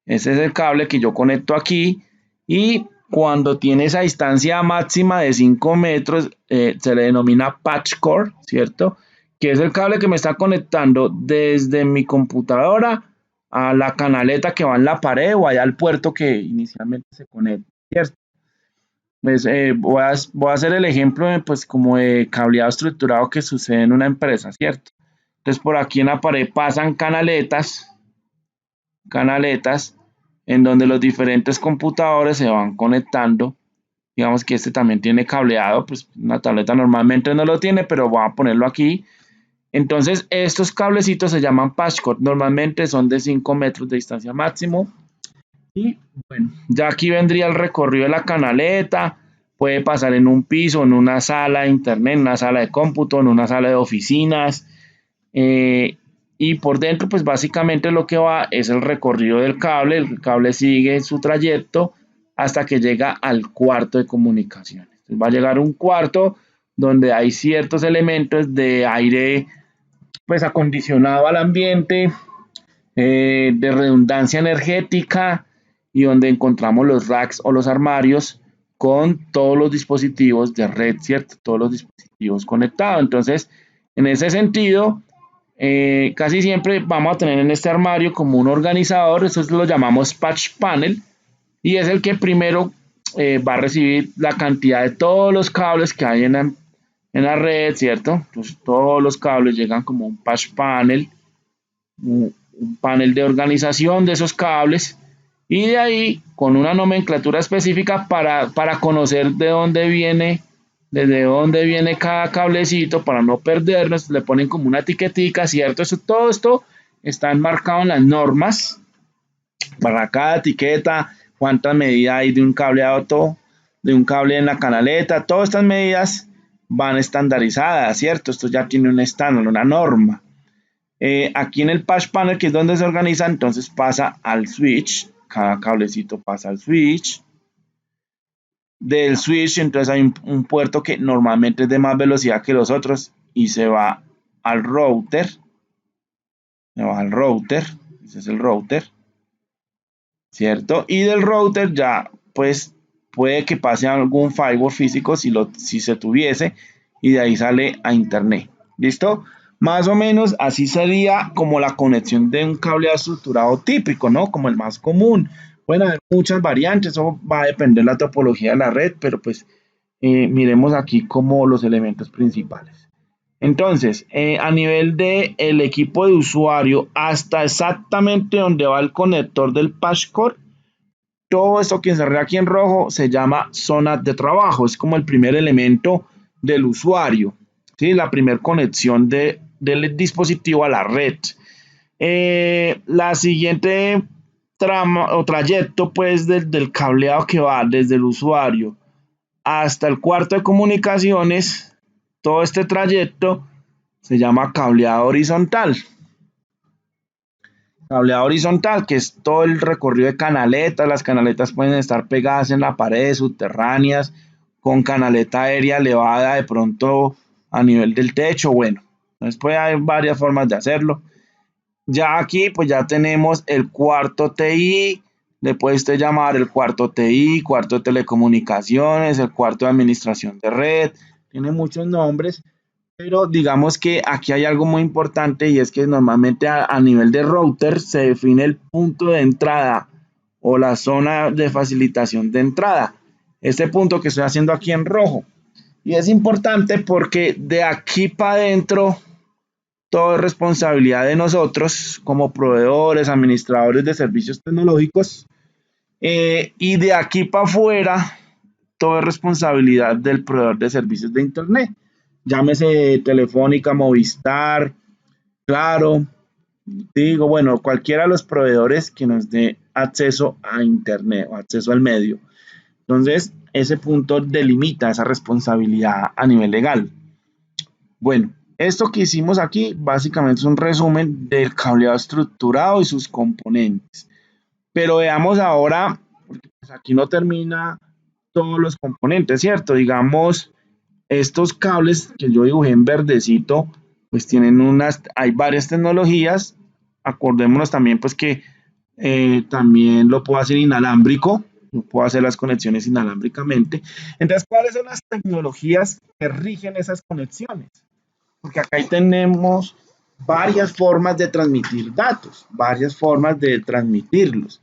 Ese es el cable que yo conecto aquí, y cuando tiene esa distancia máxima de 5 metros, se le denomina patch cord, ¿cierto? Que es el cable que me está conectando desde mi computadora a la canaleta que va en la pared o allá al puerto que inicialmente se conecta, ¿cierto? Pues, voy a hacer el ejemplo pues como de cableado estructurado que sucede en una empresa, ¿cierto? Entonces por aquí en la pared pasan canaletas en donde los diferentes computadores se van conectando. Digamos que este también tiene cableado, pues una tableta normalmente no lo tiene, pero voy a ponerlo aquí. Entonces estos cablecitos se llaman patch cord, normalmente son de 5 metros de distancia máximo. Y bueno, ya aquí vendría el recorrido de la canaleta. Puede pasar en un piso, en una sala de internet, en una sala de cómputo, en una sala de oficinas. Y por dentro, pues básicamente lo que va es el recorrido del cable. El cable sigue su trayecto hasta que llega al cuarto de comunicaciones. Entonces va a llegar a un cuarto donde hay ciertos elementos de aire, pues acondicionado al ambiente, de redundancia energética, y donde encontramos los racks o los armarios con todos los dispositivos de red, ¿cierto? Todos los dispositivos conectados. Entonces, en ese sentido, casi siempre vamos a tener en este armario como un organizador, eso lo llamamos patch panel, y es el que primero va a recibir la cantidad de todos los cables que hay en la red, ¿cierto? Entonces todos los cables llegan como un patch panel, un panel de organización de esos cables, y de ahí con una nomenclatura específica para conocer desde dónde viene cada cablecito, para no perdernos, le ponen como una etiquetica, ¿cierto? Todo esto está enmarcado en las normas para cada etiqueta, cuántas medidas hay de un cableado, de un cable en la canaleta. Todas estas medidas van estandarizadas, ¿cierto? Esto ya tiene un estándar, una norma. Aquí en el patch panel, que es donde se organiza, entonces pasa al switch. Cada cablecito pasa al switch. Del switch, entonces hay un puerto que normalmente es de más velocidad que los otros y se va al router. Ese es el router, ¿cierto? Y del router ya, pues, puede que pase algún firewall físico si se tuviese, y de ahí sale a internet. ¿Listo? Más o menos así sería como la conexión de un cableado estructurado típico, ¿no? Como el más común. Pueden haber muchas variantes, eso va a depender de la topología de la red, pero pues miremos aquí como los elementos principales. Entonces, a nivel del equipo de usuario, hasta exactamente donde va el conector del patch cord, todo esto que se ve aquí en rojo se llama zona de trabajo. Es como el primer elemento del usuario, ¿sí? La primera conexión del dispositivo a la red. La siguiente trama o trayecto pues del cableado que va desde el usuario hasta el cuarto de comunicaciones, todo este trayecto se llama cableado horizontal. Cableado horizontal, que es todo el recorrido de canaletas. Las canaletas pueden estar pegadas en la pared, subterráneas, con canaleta aérea elevada de pronto a nivel del techo. Bueno, después hay varias formas de hacerlo. Ya aquí pues ya tenemos el cuarto TI, le puede usted llamar el cuarto TI, cuarto de telecomunicaciones, el cuarto de administración de red, tiene muchos nombres, pero digamos que aquí hay algo muy importante y es que normalmente a nivel de router se define el punto de entrada o la zona de facilitación de entrada. Este punto que estoy haciendo aquí en rojo. Y es importante porque de aquí para adentro todo es responsabilidad de nosotros como proveedores, administradores de servicios tecnológicos. Y de aquí para afuera todo es responsabilidad del proveedor de servicios de Internet. Llámese Telefónica, Movistar, Claro, digo, bueno, cualquiera de los proveedores que nos dé acceso a Internet o acceso al medio. Entonces, ese punto delimita esa responsabilidad a nivel legal. Bueno, esto que hicimos aquí básicamente es un resumen del cableado estructurado y sus componentes. Pero veamos ahora, porque pues aquí no termina todos los componentes, ¿cierto? Digamos, estos cables que yo dibujé en verdecito, pues tienen hay varias tecnologías. Acordémonos también pues que también lo puedo hacer inalámbrico, yo puedo hacer las conexiones inalámbricamente. Entonces, ¿cuáles son las tecnologías que rigen esas conexiones? Porque acá tenemos varias formas de transmitir datos, varias formas de transmitirlos.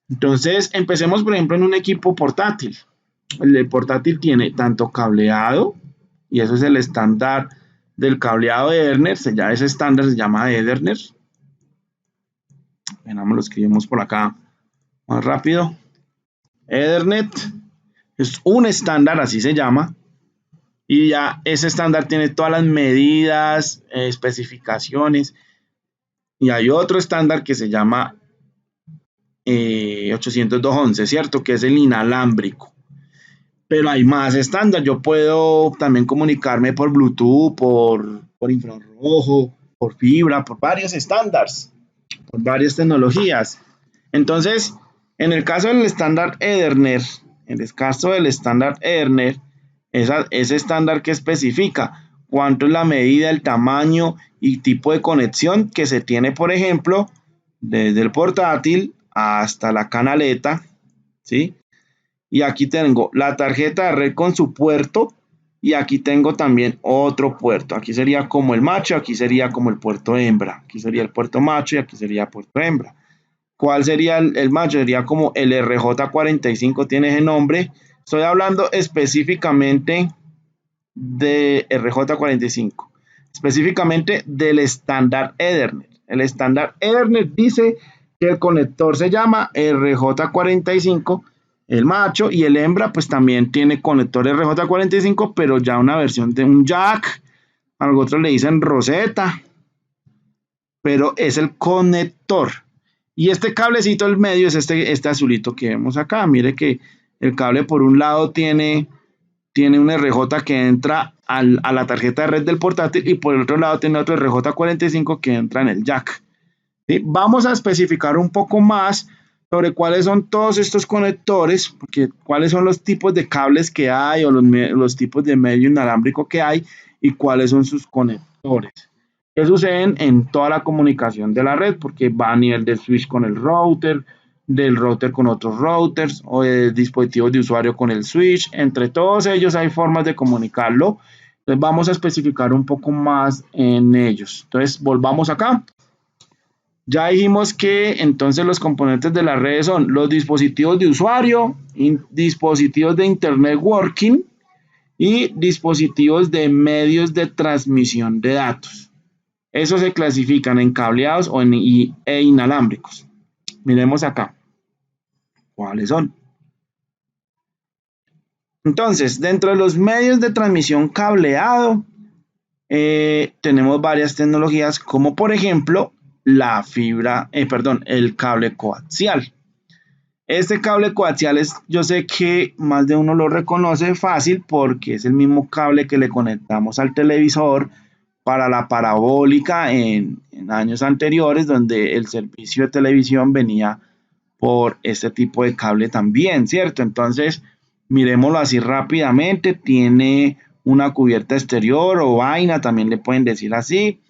Entonces, empecemos, por ejemplo, en un equipo portátil. El portátil tiene tanto cableado, y eso es el estándar del cableado de Ethernet, ya ese estándar se llama Ethernet. Bueno, lo escribimos por acá más rápido. Ethernet es un estándar, así se llama, y ya ese estándar tiene todas las medidas, especificaciones, y hay otro estándar que se llama 802.11, ¿cierto? Que es el inalámbrico. Pero hay más estándar. Yo puedo también comunicarme por Bluetooth, por infrarrojo, por fibra, por varios estándares, por varias tecnologías. Entonces, en el caso del estándar Ethernet, ese estándar que especifica cuánto es la medida, el tamaño y tipo de conexión que se tiene, por ejemplo, desde el portátil hasta la canaleta, ¿sí? Y aquí tengo la tarjeta de red con su puerto y aquí tengo también otro puerto. Aquí sería como el macho, aquí sería como el puerto hembra. Aquí sería el puerto macho y aquí sería el puerto hembra. ¿Cuál sería el macho? Sería como el RJ45, tiene ese nombre. Estoy hablando específicamente de RJ45, específicamente del estándar Ethernet. El estándar Ethernet dice que el conector se llama RJ45, el macho, y el hembra pues también tiene conector RJ45, pero ya una versión de un jack, a los otros le dicen roseta, pero es el conector. Y este cablecito del medio es este azulito que vemos acá. Mire que el cable por un lado tiene un RJ que entra a la tarjeta de red del portátil y por el otro lado tiene otro RJ45 que entra en el jack. ¿Sí? Vamos a especificar un poco más sobre cuáles son todos estos conectores, porque cuáles son los tipos de cables que hay o los tipos de medio inalámbrico que hay y cuáles son sus conectores. Que suceden en toda la comunicación de la red, porque va a nivel del switch con el router, del router con otros routers o de dispositivos de usuario con el switch. Entre todos ellos hay formas de comunicarlo. Entonces vamos a especificar un poco más en ellos. Entonces volvamos acá. Ya dijimos que entonces los componentes de la red son los dispositivos de usuario, dispositivos de Internet Working y dispositivos de medios de transmisión de datos. Esos se clasifican en cableados e inalámbricos. Miremos acá. ¿Cuáles son? Entonces, dentro de los medios de transmisión cableado, tenemos varias tecnologías como por ejemplo el cable coaxial. Este cable coaxial yo sé que más de uno lo reconoce fácil porque es el mismo cable que le conectamos al televisor para la parabólica en años anteriores, donde el servicio de televisión venía por este tipo de cable también, ¿cierto? Entonces, miremoslo así rápidamente, tiene una cubierta exterior o vaina, también le pueden decir así,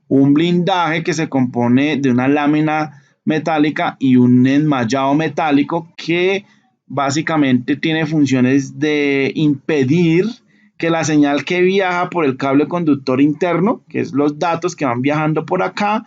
un blindaje que se compone de una lámina metálica y un enmallado metálico que básicamente tiene funciones de impedir que la señal que viaja por el cable conductor interno, que es los datos que van viajando por acá,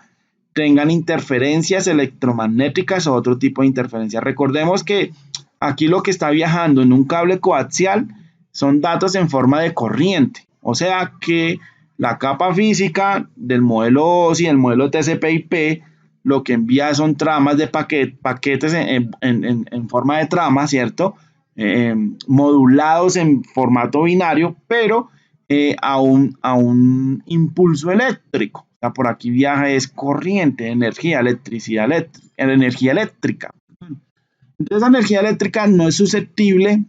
tengan interferencias electromagnéticas o otro tipo de interferencias. Recordemos que aquí lo que está viajando en un cable coaxial son datos en forma de corriente, o sea que la capa física del modelo OSI, el modelo TCP/IP, lo que envía son tramas de paquetes en forma de trama, ¿cierto? Modulados en formato binario, pero a un impulso eléctrico. O sea, por aquí viaja es corriente, energía eléctrica. Entonces, esa energía eléctrica no es susceptible,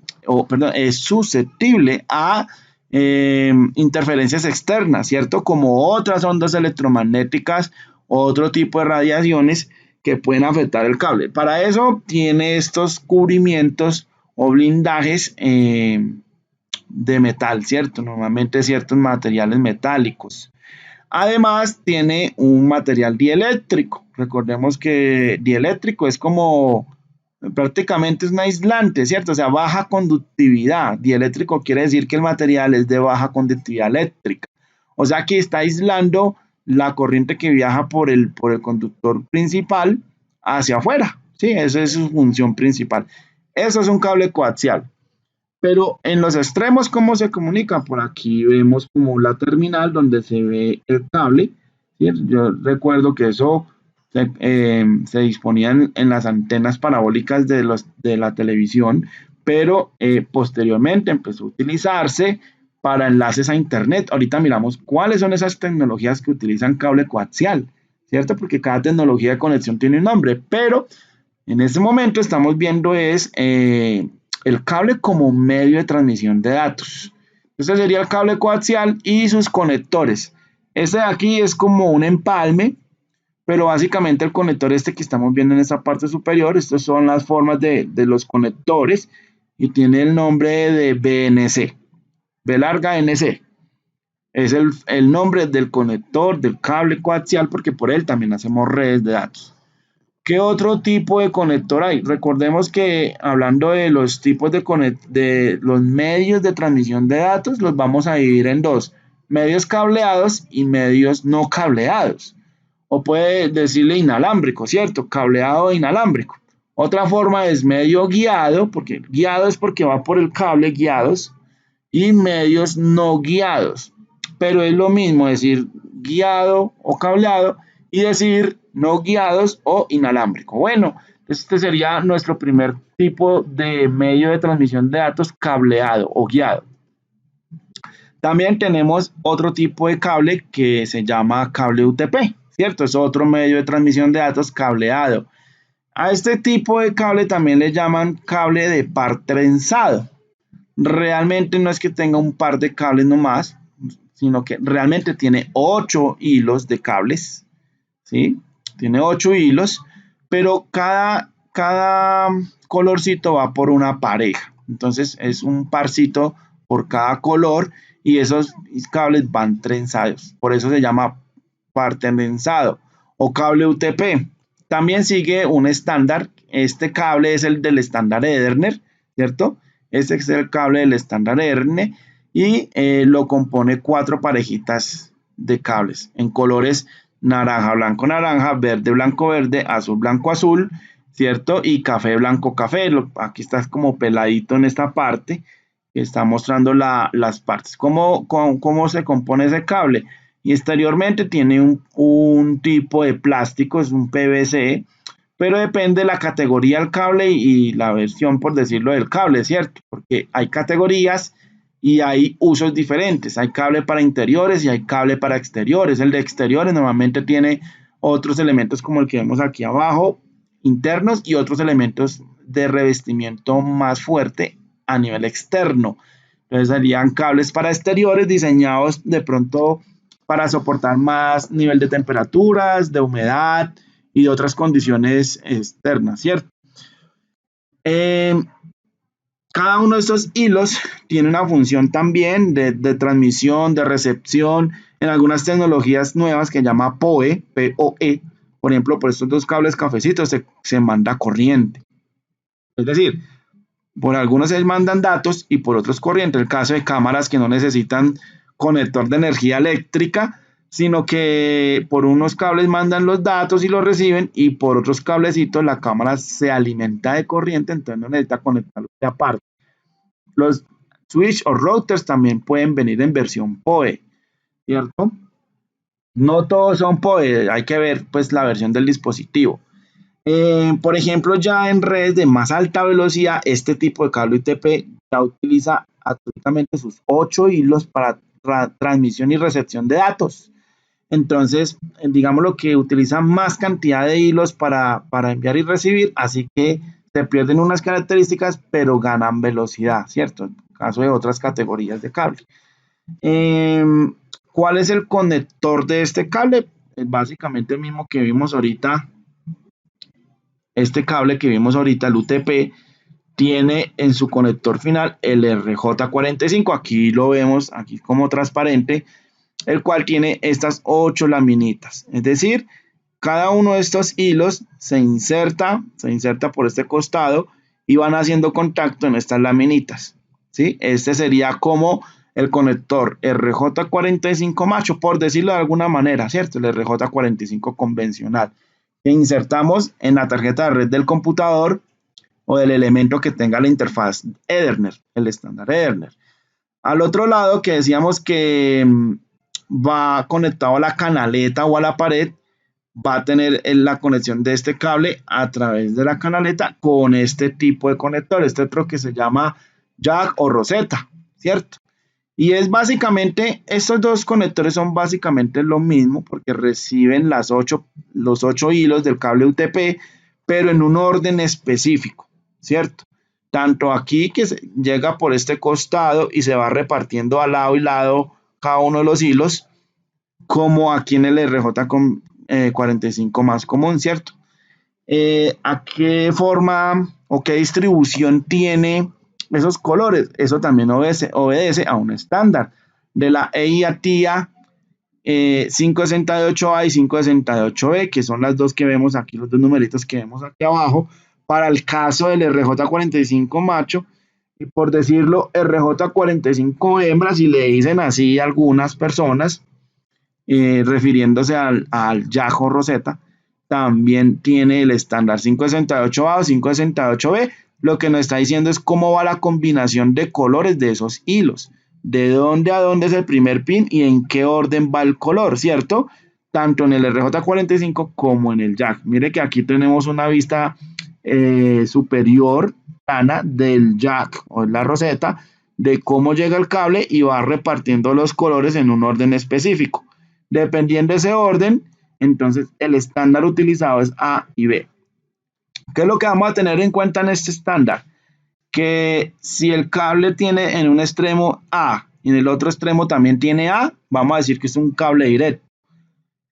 es susceptible a interferencias externas, ¿cierto? Como otras ondas electromagnéticas, otro tipo de radiaciones que pueden afectar el cable. Para eso tiene estos cubrimientos o blindajes de metal, ¿cierto? Normalmente ciertos materiales metálicos. Además tiene un material dieléctrico. Recordemos que dieléctrico es como prácticamente es un aislante, ¿cierto? O sea, baja conductividad. Dieléctrico quiere decir que el material es de baja conductividad eléctrica. O sea, que está aislando la corriente que viaja por el conductor principal hacia afuera, ¿sí? Esa es su función principal. Eso es un cable coaxial. Pero en los extremos, ¿cómo se comunica? Por aquí vemos como la terminal donde se ve el cable, ¿sí? Yo recuerdo que eso se disponía en las antenas parabólicas de la televisión, pero posteriormente empezó a utilizarse para enlaces a internet. Ahorita miramos cuáles son esas tecnologías que utilizan cable coaxial, ¿cierto? Porque cada tecnología de conexión tiene un nombre, pero en este momento estamos viendo el cable como medio de transmisión de datos. Este sería el cable coaxial y sus conectores. Este de aquí es como un empalme, pero básicamente el conector que estamos viendo en esta parte superior, estas son las formas de los conectores y tiene el nombre de BNC, B larga NC. Es el nombre del conector del cable coaxial porque por él también hacemos redes de datos. ¿Qué otro tipo de conector hay? Recordemos que hablando de los tipos de los medios de transmisión de datos, los vamos a dividir en dos, medios cableados y medios no cableados. O puede decirle inalámbrico, ¿cierto? Cableado e inalámbrico. Otra forma es medio guiado, porque guiado es porque va por el cable guiados, y medios no guiados. Pero es lo mismo decir guiado o cableado y decir no guiados o inalámbrico. Bueno, este sería nuestro primer tipo de medio de transmisión de datos cableado o guiado. También tenemos otro tipo de cable que se llama cable UTP, ¿cierto? Es otro medio de transmisión de datos cableado. A este tipo de cable también le llaman cable de par trenzado. Realmente no es que tenga un par de cables nomás, sino que realmente tiene 8 hilos de cables, ¿sí? Tiene 8 hilos, pero cada colorcito va por una pareja. Entonces es un parcito por cada color y esos cables van trenzados. Por eso se llama par trenzado o cable UTP. También sigue un estándar. Este cable es el del estándar Ethernet, ¿cierto? Este es el cable del estándar Ethernet y lo compone 4 parejitas de cables en colores naranja, blanco, naranja, verde, blanco, verde, azul, blanco, azul, ¿cierto? Y café, blanco, café. Aquí está como peladito en esta parte que está mostrando las partes. ¿Cómo se compone ese cable? Y exteriormente tiene un tipo de plástico, es un PVC, pero depende de la categoría del cable y la versión, por decirlo, del cable, ¿cierto? Porque hay categorías y hay usos diferentes. Hay cable para interiores y hay cable para exteriores. El de exteriores normalmente tiene otros elementos como el que vemos aquí abajo, internos, y otros elementos de revestimiento más fuerte a nivel externo. Entonces serían cables para exteriores diseñados de pronto para soportar más nivel de temperaturas, de humedad y de otras condiciones externas, ¿cierto? Eh, Cada uno de estos hilos tiene una función también de transmisión, de recepción. En algunas tecnologías nuevas que llama PoE, P-O-E, por ejemplo, por estos dos cables cafecitos se manda corriente. Es decir, por algunos se mandan datos y por otros corriente. El caso de cámaras que no necesitan conector de energía eléctrica, sino que por unos cables mandan los datos y los reciben y por otros cablecitos la cámara se alimenta de corriente, entonces no necesita conectarlo de aparte. Los switch o routers también pueden venir en versión PoE, ¿cierto? No todos son PoE, hay que ver pues la versión del dispositivo. Por ejemplo, ya en redes de más alta velocidad, este tipo de cable UTP ya utiliza absolutamente sus 8 hilos para transmisión y recepción de datos. Entonces, digamos lo que utiliza más cantidad de hilos para enviar y recibir, así que se pierden unas características, pero ganan velocidad, ¿cierto? En caso de otras categorías de cable. Eh, ¿Cuál es el conector de este cable? Es básicamente el mismo que vimos ahorita. Este cable que vimos ahorita, el UTP, tiene en su conector final el RJ45. Aquí lo vemos, aquí como transparente, el cual tiene estas 8 laminitas. Es decir, cada uno de estos hilos se inserta por este costado y van haciendo contacto en estas laminitas, ¿sí? Este sería como el conector RJ45 macho, por decirlo de alguna manera, ¿cierto? El RJ45 convencional que insertamos en la tarjeta de red del computador o del elemento que tenga la interfaz Ethernet, el estándar Ethernet. Al otro lado que decíamos que va conectado a la canaleta o a la pared, va a tener la conexión de este cable a través de la canaleta con este tipo de conector, este otro que se llama jack o roseta, ¿cierto? Y es básicamente, estos dos conectores son básicamente lo mismo porque reciben los 8 hilos del cable UTP, pero en un orden específico, ¿cierto? Tanto aquí que llega por este costado y se va repartiendo al lado y lado cada uno de los hilos, como aquí en el RJ45 más común, ¿cierto? ¿A qué forma o qué distribución tiene esos colores? Eso también obedece a un estándar de la EIA-TIA 568A y 568B, que son las dos que vemos aquí, los dos numeritos que vemos aquí abajo, para el caso del RJ45 macho, y por decirlo, RJ45 hembra, si le dicen así a algunas personas, refiriéndose al Yajo Rosetta, también tiene el estándar 568A o 568B. Lo que nos está diciendo es cómo va la combinación de colores de esos hilos, de dónde a dónde es el primer pin y en qué orden va el color, ¿cierto? Tanto en el RJ45 como en el jack. Mire que aquí tenemos una vista superior plana del jack o la roseta, de cómo llega el cable y va repartiendo los colores en un orden específico. Dependiendo de ese orden, entonces el estándar utilizado es A y B. ¿Qué es lo que vamos a tener en cuenta en este estándar? Que si el cable tiene en un extremo A y en el otro extremo también tiene A, vamos a decir que es un cable directo.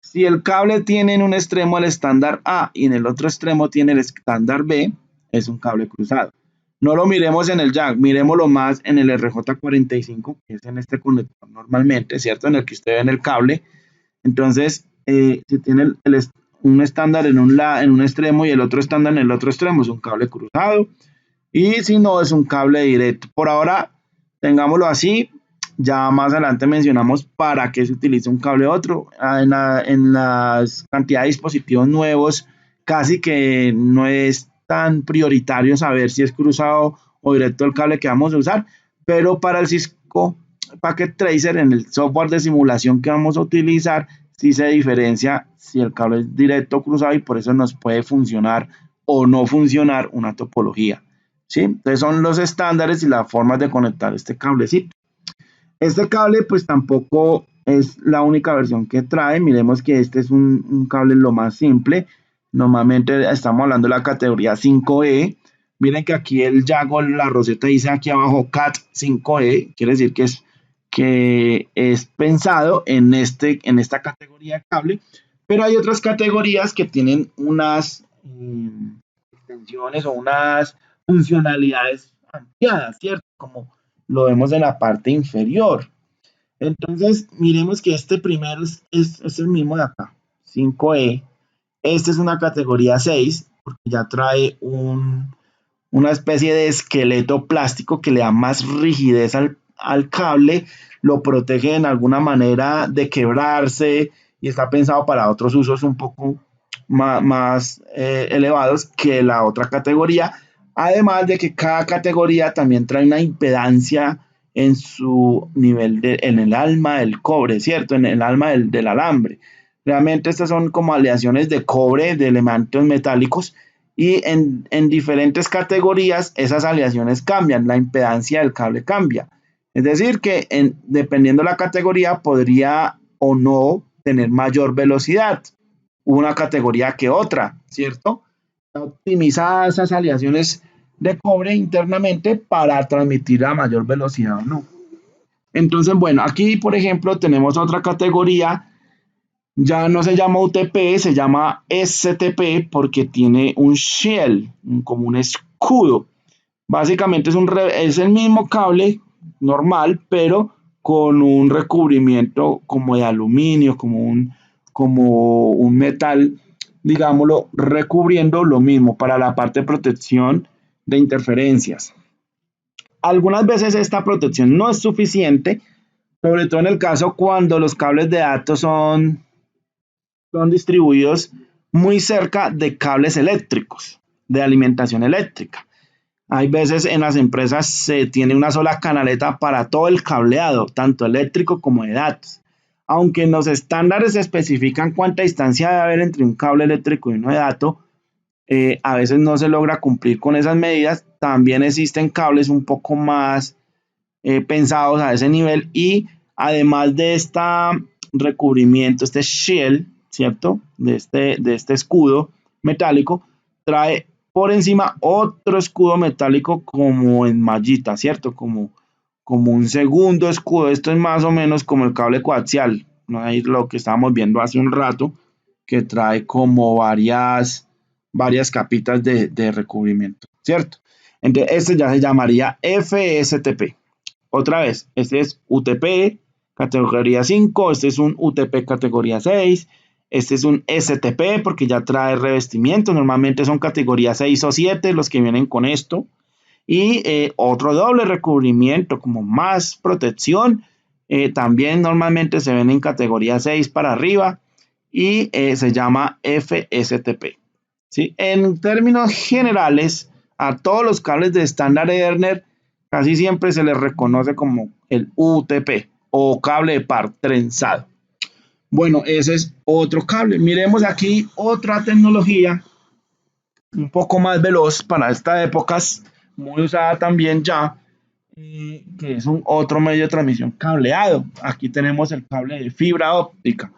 Si el cable tiene en un extremo el estándar A y en el otro extremo tiene el estándar B, es un cable cruzado. No lo miremos en el jack, miremoslo más en el RJ45, que es en este conector normalmente, ¿cierto? En el que usted ve en el cable. Entonces, si tiene un estándar en un extremo y el otro estándar en el otro extremo, es un cable cruzado. Y si no, es un cable directo. Por ahora, tengámoslo así. Ya más adelante mencionamos para qué se utiliza un cable otro. En las cantidad de dispositivos nuevos, casi que no es tan prioritario saber si es cruzado o directo el cable que vamos a usar. Pero para el Cisco Packet Tracer, en el software de simulación que vamos a utilizar, sí se diferencia si el cable es directo o cruzado y por eso nos puede funcionar o no funcionar una topología, ¿sí? Entonces son los estándares y las formas de conectar este cablecito. Este cable pues tampoco es la única versión que trae. Miremos que este es un cable lo más simple. Normalmente estamos hablando de la categoría 5E. Miren que aquí el Jago, la roseta dice aquí abajo CAT 5E. Quiere decir que es pensado en esta categoría de cable. Pero hay otras categorías que tienen unas extensiones o unas funcionalidades ampliadas, ¿cierto? Como lo vemos en la parte inferior. Entonces, miremos que este primero es el mismo de acá, 5E. Este es una categoría 6, porque ya trae una especie de esqueleto plástico que le da más rigidez al cable, lo protege en alguna manera de quebrarse y está pensado para otros usos un poco más elevados que la otra categoría. Además de que cada categoría también trae una impedancia en su nivel en el alma del cobre, ¿cierto? En el alma del alambre. Realmente estas son como aleaciones de cobre, de elementos metálicos, y en diferentes categorías esas aleaciones cambian, la impedancia del cable cambia. Es decir, que dependiendo de la categoría podría o no tener mayor velocidad una categoría que otra, ¿cierto? Optimizadas esas aleaciones de cobre internamente para transmitir a mayor velocidad o no. Entonces, bueno, aquí por ejemplo tenemos otra categoría, ya no se llama UTP, se llama STP porque tiene un shell, como un escudo. Básicamente es el mismo cable normal, pero con un recubrimiento como de aluminio, como un metal, digámoslo, recubriendo lo mismo para la parte de protección de interferencias. Algunas veces esta protección no es suficiente, sobre todo en el caso cuando los cables de datos son distribuidos muy cerca de cables eléctricos, de alimentación eléctrica. Hay veces en las empresas se tiene una sola canaleta para todo el cableado, tanto eléctrico como de datos. Aunque en los estándares se especifican cuánta distancia debe haber entre un cable eléctrico y uno de datos, a veces no se logra cumplir con esas medidas. También existen cables un poco más pensados a ese nivel y además de este recubrimiento, este shell, ¿cierto? De este escudo metálico, trae por encima otro escudo metálico como en mallita, ¿cierto? Como un segundo escudo. Esto es más o menos como el cable coaxial, ¿no? Ahí lo que estábamos viendo hace un rato, que trae como varias capitas de recubrimiento, ¿cierto? Entonces, este ya se llamaría FSTP. Otra vez, este es UTP categoría 5, este es un UTP categoría 6, este es un STP porque ya trae revestimiento, normalmente son categoría 6 o 7 los que vienen con esto, y otro doble recubrimiento como más protección, también normalmente se ven en categoría 6 para arriba y se llama FSTP. ¿Sí? En términos generales, a todos los cables de estándar Ethernet casi siempre se les reconoce como el UTP o cable de par trenzado. Bueno, ese es otro cable. Miremos aquí otra tecnología un poco más veloz para estas épocas, muy usada también ya, que es otro medio de transmisión cableado. Aquí tenemos el cable de fibra óptica.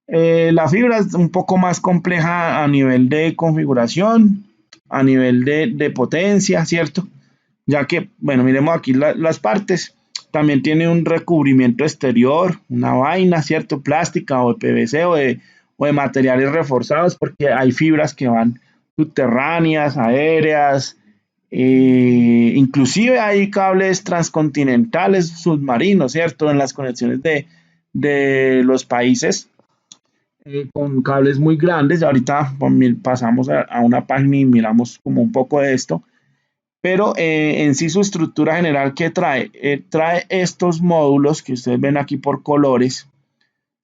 La fibra es un poco más compleja a nivel de configuración, a nivel de potencia, ¿cierto? Ya que, bueno, miremos aquí las partes. También tiene un recubrimiento exterior, una vaina, ¿cierto? Plástica o de PVC o de materiales reforzados, porque hay fibras que van subterráneas, aéreas, inclusive hay cables transcontinentales submarinos, ¿cierto? En las conexiones de los países con cables muy grandes. Ahorita pasamos a una página y miramos como un poco de esto. Pero en sí su estructura general, ¿qué trae? Trae estos módulos que ustedes ven aquí por colores,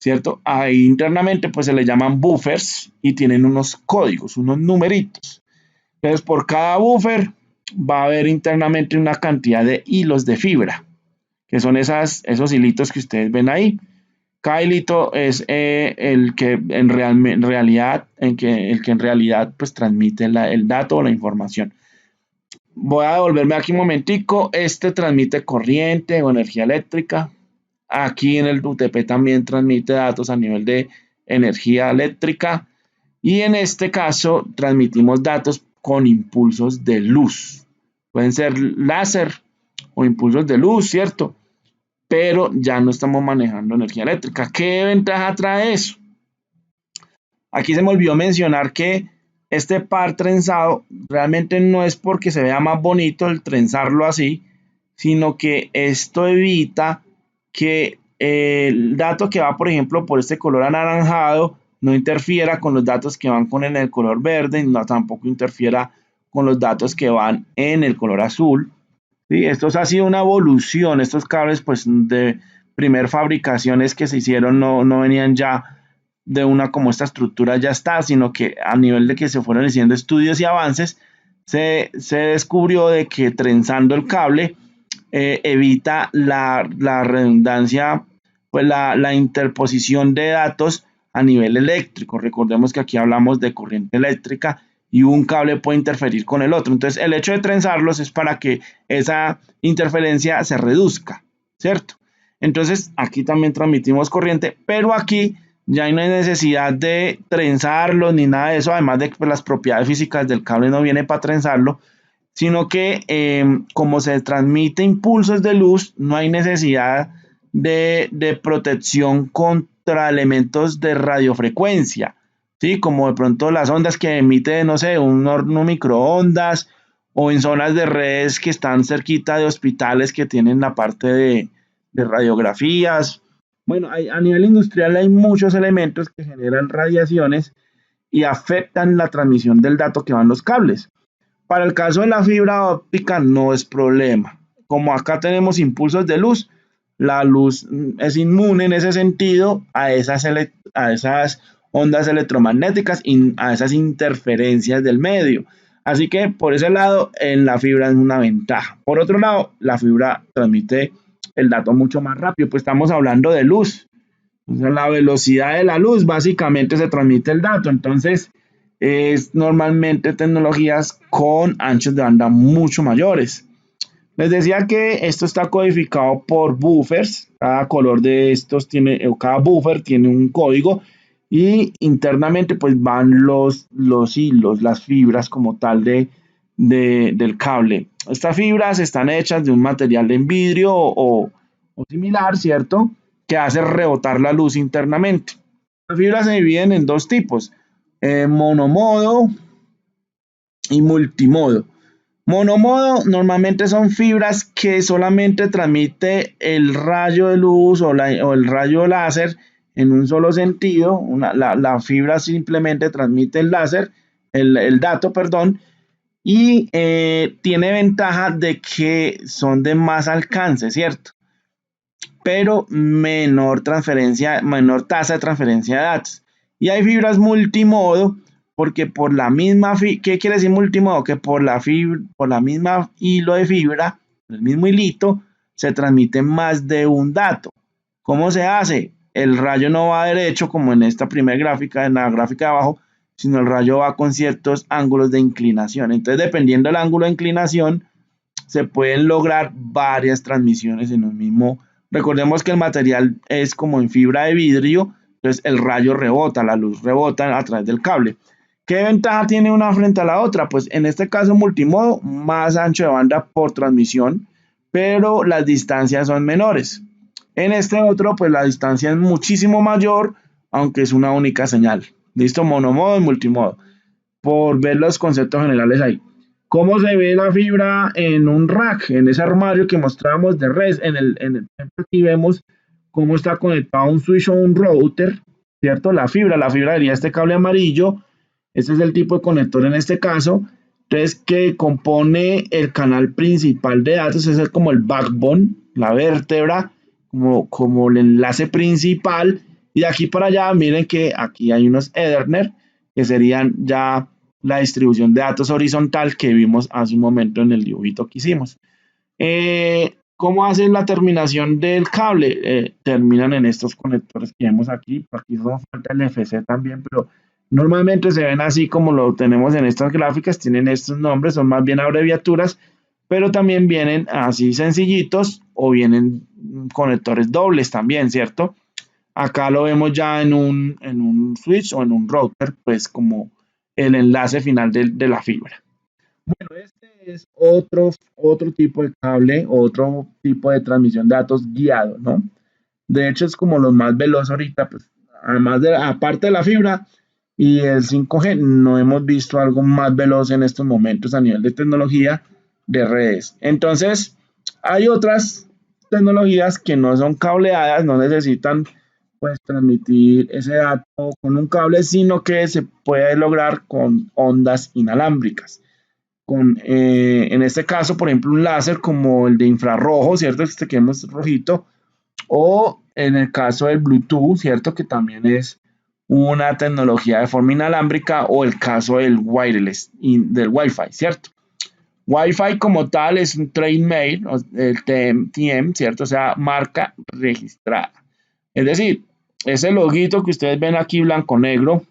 ¿cierto? Ahí internamente pues se le llaman buffers y tienen unos códigos, unos numeritos. Entonces por cada buffer va a haber internamente una cantidad de hilos de fibra, que son esos hilitos que ustedes ven ahí. Cada hilito es el que en realidad pues transmite el dato o la información. Voy a devolverme aquí un momentico. Este transmite corriente o energía eléctrica. Aquí en el UTP también transmite datos a nivel de energía eléctrica. Y en este caso transmitimos datos con impulsos de luz. Pueden ser láser o impulsos de luz, ¿cierto? Pero ya no estamos manejando energía eléctrica. ¿Qué ventaja trae eso? Aquí se me olvidó mencionar que este par trenzado realmente no es porque se vea más bonito el trenzarlo así, sino que esto evita que el dato que va, por ejemplo, por este color anaranjado no interfiera con los datos que van con el color verde, no tampoco interfiera con los datos que van en el color azul. ¿Sí? Esto ha sido una evolución, estos cables pues de primer fabricaciones que se hicieron no venían ya de una como esta estructura ya está, sino que a nivel de que se fueron haciendo estudios y avances, se descubrió de que trenzando el cable evita la redundancia, pues la interposición de datos a nivel eléctrico. Recordemos que aquí hablamos de corriente eléctrica y un cable puede interferir con el otro. Entonces, el hecho de trenzarlos es para que esa interferencia se reduzca, ¿cierto? Entonces, aquí también transmitimos corriente, pero aquí ya no hay necesidad de trenzarlo ni nada de eso, además de que las propiedades físicas del cable no vienen para trenzarlo, sino que como se transmite impulsos de luz, no hay necesidad de protección contra elementos de radiofrecuencia, ¿sí? Como de pronto las ondas que emite, no sé, un horno microondas o en zonas de redes que están cerquita de hospitales que tienen la parte de radiografías. Bueno, a nivel industrial hay muchos elementos que generan radiaciones y afectan la transmisión del dato que van los cables. Para el caso de la fibra óptica no es problema. Como acá tenemos impulsos de luz, la luz es inmune en ese sentido a esas ondas electromagnéticas y a esas interferencias del medio. Así que por ese lado, en la fibra es una ventaja. Por otro lado, la fibra transmite el dato mucho más rápido, pues estamos hablando de luz. O sea, la velocidad de la luz básicamente se transmite el dato. Entonces, es normalmente tecnologías con anchos de banda mucho mayores. Les decía que esto está codificado por buffers. Cada color de estos tiene, o cada buffer tiene un código y internamente pues van los hilos, las fibras como tal del cable. Estas fibras están hechas de un material en vidrio o similar, ¿cierto? Que hace rebotar la luz internamente. Las fibras se dividen en dos tipos, monomodo y multimodo. Monomodo normalmente son fibras que solamente transmite el rayo de luz o el rayo láser en un solo sentido. La fibra simplemente transmite el láser, el dato, perdón, y tiene ventaja de que son de más alcance, ¿cierto? Pero menor tasa de transferencia de datos. Y hay fibras multimodo, porque por la misma ¿qué quiere decir multimodo? Que por la misma hilo de fibra, el mismo hilito, se transmite más de un dato. ¿Cómo se hace? El rayo no va derecho como en esta primera gráfica, en la gráfica de abajo, sino el rayo va con ciertos ángulos de inclinación. Entonces, dependiendo del ángulo de inclinación, se pueden lograr varias transmisiones en un mismo. Recordemos que el material es como en fibra de vidrio, entonces el rayo rebota, la luz rebota a través del cable. ¿Qué ventaja tiene una frente a la otra? Pues en este caso multimodo, más ancho de banda por transmisión, pero las distancias son menores. En este otro, pues la distancia es muchísimo mayor, aunque es una única señal. Listo, monomodo y multimodo. Por ver los conceptos generales ahí. ¿Cómo se ve la fibra en un rack? En ese armario que mostrábamos de red, en el ejemplo aquí vemos cómo está conectado un switch o un router, ¿cierto? La fibra sería este cable amarillo, este es el tipo de conector en este caso, entonces que compone el canal principal de datos, es como el backbone, la vértebra, como el enlace principal, y de aquí para allá miren que aquí hay unos Ethernet, que serían ya la distribución de datos horizontal que vimos hace un momento en el dibujito que hicimos. ¿Cómo hacen la terminación del cable? Terminan en estos conectores que vemos aquí. Aquí solo falta el FC también, pero normalmente se ven así como lo tenemos en estas gráficas. Tienen estos nombres, son más bien abreviaturas, pero también vienen así sencillitos o vienen conectores dobles también, ¿cierto? Acá lo vemos ya en un switch o en un router, pues como el enlace final de la fibra. Bueno, este es otro tipo de cable, otro tipo de transmisión de datos guiado, ¿no? De hecho, es como los más veloz ahorita, pues, aparte de la fibra y el 5G, no hemos visto algo más veloz en estos momentos a nivel de tecnología de redes. Entonces, hay otras tecnologías que no son cableadas, no necesitan pues transmitir ese dato con un cable, sino que se puede lograr con ondas inalámbricas en este caso, por ejemplo, un láser como el de infrarrojo, ¿cierto? Este que vemos rojito, o en el caso del Bluetooth, ¿cierto? Que también es una tecnología de forma inalámbrica, o el caso del wireless, del Wi-Fi, ¿cierto? Wi-Fi como tal es un trademark, el TM, ¿cierto? O sea, marca registrada. Es decir, ese loguito que ustedes ven aquí blanco-negro,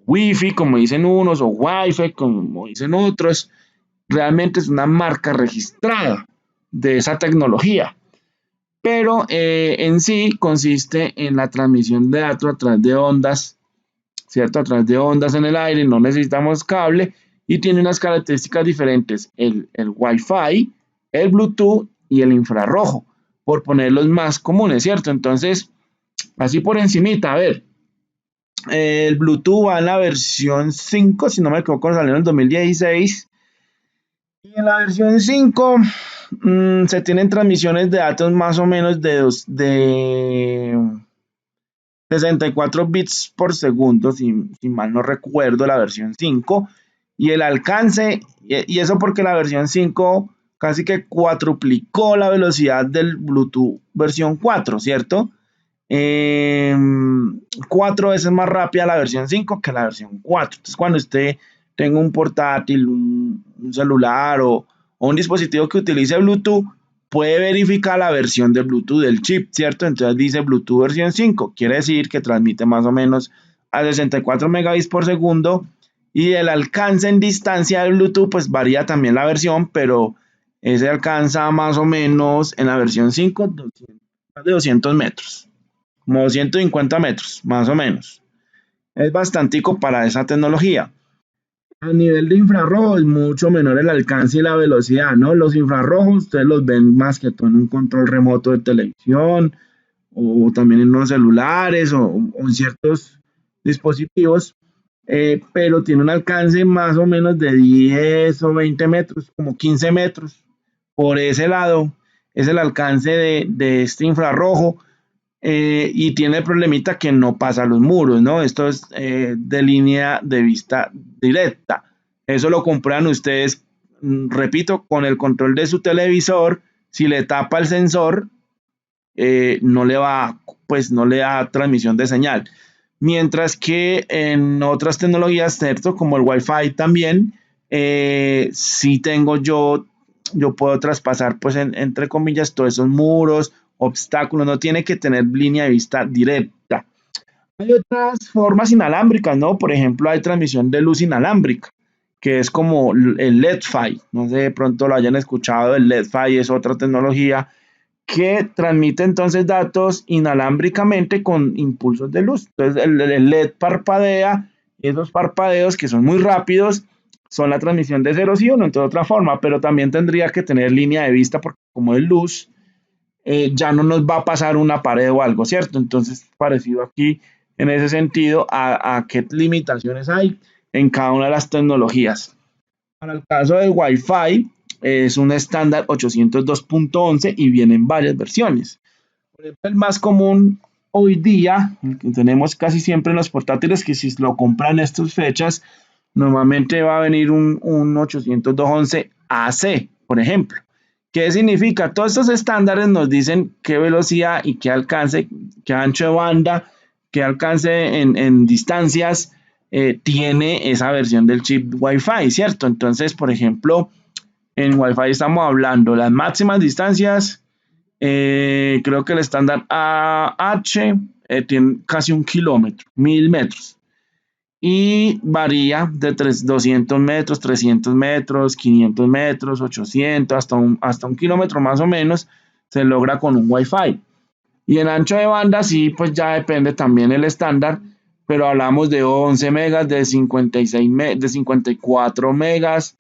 Wi-Fi, como dicen unos, o Wi-Fi, como dicen otros, realmente es una marca registrada de esa tecnología. Pero en sí consiste en la transmisión de datos a través de ondas, ¿cierto? A través de ondas en el aire, no necesitamos cable y tiene unas características diferentes, el Wi-Fi, el Bluetooth y el infrarrojo, por poner los más comunes, ¿cierto? Entonces, así por encimita, a ver, el Bluetooth va en la versión 5, si no me equivoco, salió en el 2016. Y en la versión 5 se tienen transmisiones de datos más o menos de 64 bits por segundo, si mal no recuerdo, la versión 5. Y el alcance, y eso porque la versión 5 casi que cuatruplicó la velocidad del Bluetooth versión 4, ¿cierto? 4 veces más rápida la versión 5 que la versión 4. Entonces, cuando usted tenga un portátil, un celular o un dispositivo que utilice Bluetooth, puede verificar la versión de Bluetooth del chip, ¿cierto? Entonces dice Bluetooth versión 5, quiere decir que transmite más o menos a 64 megabits por segundo, y el alcance en distancia del Bluetooth pues varía también la versión, pero ese alcanza más o menos en la versión 5 de 200 metros, como 250 metros, más o menos. Es bastantico para esa tecnología. A nivel de infrarrojo es mucho menor el alcance y la velocidad, ¿no? Los infrarrojos ustedes los ven más que todo en un control remoto de televisión o también en unos celulares o en ciertos dispositivos, pero tiene un alcance más o menos de 10 o 20 metros, como 15 metros. Por ese lado es el alcance de este infrarrojo. Y tiene el problemita que no pasa los muros, ¿no? Esto es de línea de vista directa. Eso lo compran ustedes, repito, con el control de su televisor. Si le tapa el sensor, no le va, pues no le da transmisión de señal. Mientras que en otras tecnologías, ¿cierto? Como el Wi-Fi también, sí tengo yo puedo traspasar, pues entre comillas, todos esos muros, obstáculos, no tiene que tener línea de vista directa. Hay otras formas inalámbricas, ¿no? Por ejemplo, hay transmisión de luz inalámbrica, que es como el LED-Fi. No sé, de pronto lo hayan escuchado, el LED-Fi es otra tecnología que transmite entonces datos inalámbricamente con impulsos de luz. Entonces el LED parpadea, esos parpadeos que son muy rápidos son la transmisión de ceros y uno, entonces otra forma, pero también tendría que tener línea de vista porque como es luz, ya no nos va a pasar una pared o algo, ¿cierto? Entonces, parecido aquí en ese sentido a qué limitaciones hay en cada una de las tecnologías. Para el caso del Wi-Fi, es un estándar 802.11 y vienen varias versiones. Por ejemplo, el más común hoy día, que tenemos casi siempre en los portátiles, que si lo compran en estas fechas, normalmente va a venir un 802.11 AC, por ejemplo. ¿Qué significa? Todos estos estándares nos dicen qué velocidad y qué alcance, qué ancho de banda, qué alcance en distancias tiene esa versión del chip Wi-Fi, ¿cierto? Entonces, por ejemplo, En Wi-Fi estamos hablando las máximas distancias. Creo que el estándar AH tiene casi 1 kilómetro, 1000 metros. Y varía de 200 metros, 300 metros, 500 metros, 800, hasta un kilómetro más o menos se logra con un Wi-Fi. Y en ancho de banda sí, pues ya depende también el estándar, pero hablamos de 11 megas, de 56 de 54 megas,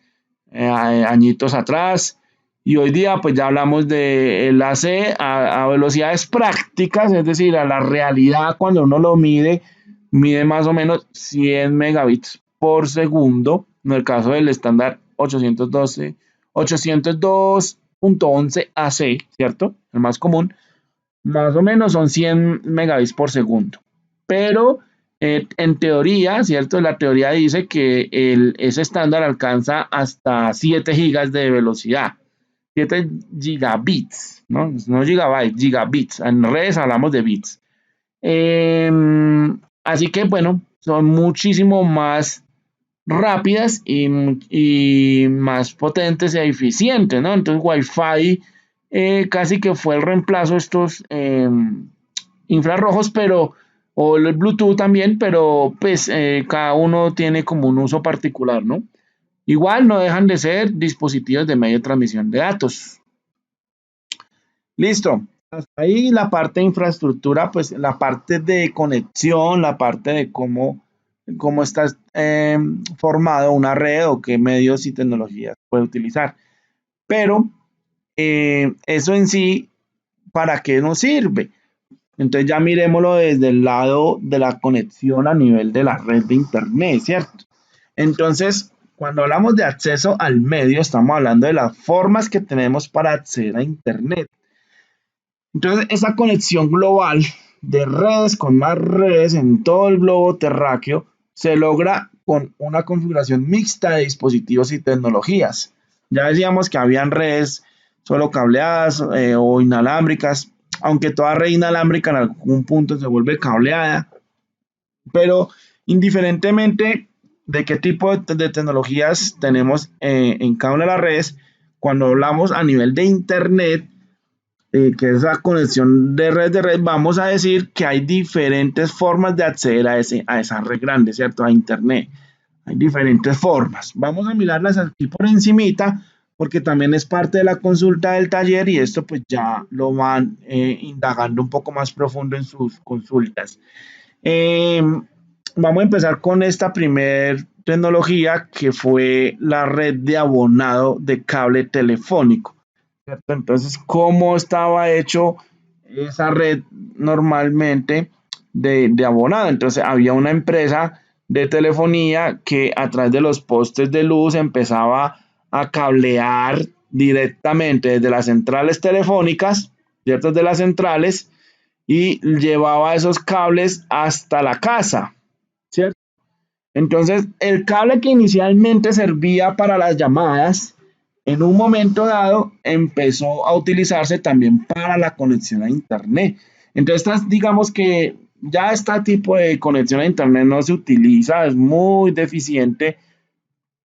añitos atrás. Y hoy día pues ya hablamos de el AC a velocidades prácticas, es decir, a la realidad cuando uno lo mide más o menos 100 megabits por segundo, en el caso del estándar 802.11 AC, ¿cierto? El más común, más o menos son 100 megabits por segundo. Pero en teoría, ¿cierto? La teoría dice que ese estándar alcanza hasta 7 gigas de velocidad. 7 gigabits, ¿no? No gigabytes, gigabits. En redes hablamos de bits. Así que, bueno, son muchísimo más rápidas y más potentes e eficientes, ¿no? Entonces, Wi-Fi casi que fue el reemplazo de estos infrarrojos, o el Bluetooth también, pero pues cada uno tiene como un uso particular, ¿no? Igual no dejan de ser dispositivos de medio de transmisión de datos. Listo. Hasta ahí la parte de infraestructura, pues la parte de conexión, la parte de cómo está formado una red o qué medios y tecnologías puede utilizar. Pero eso en sí, ¿para qué nos sirve? Entonces ya miremoslo desde el lado de la conexión a nivel de la red de internet, ¿cierto? Entonces, cuando hablamos de acceso al medio, estamos hablando de las formas que tenemos para acceder a internet. Entonces, esa conexión global de redes con más redes en todo el globo terráqueo se logra con una configuración mixta de dispositivos y tecnologías. Ya decíamos que habían redes solo cableadas o inalámbricas, aunque toda red inalámbrica en algún punto se vuelve cableada, pero indiferentemente de qué tipo de tecnologías tenemos en cada una de las redes, cuando hablamos a nivel de internet, que es la conexión de red, vamos a decir que hay diferentes formas de acceder a esa red grande, ¿cierto? A internet. Hay diferentes formas. Vamos a mirarlas aquí por encimita, porque también es parte de la consulta del taller y esto pues ya lo van indagando un poco más profundo en sus consultas. Vamos a empezar con esta primer tecnología que fue la red de abonado de cable telefónico, ¿cierto? Entonces, ¿cómo estaba hecho esa red normalmente de abonado? Entonces, había una empresa de telefonía que a través de los postes de luz empezaba a cablear directamente desde las centrales telefónicas, ¿cierto? De las centrales, y llevaba esos cables hasta la casa, ¿cierto? Entonces, el cable que inicialmente servía para las llamadas, en un momento dado empezó a utilizarse también para la conexión a internet. Entonces, digamos que ya este tipo de conexión a internet no se utiliza, es muy deficiente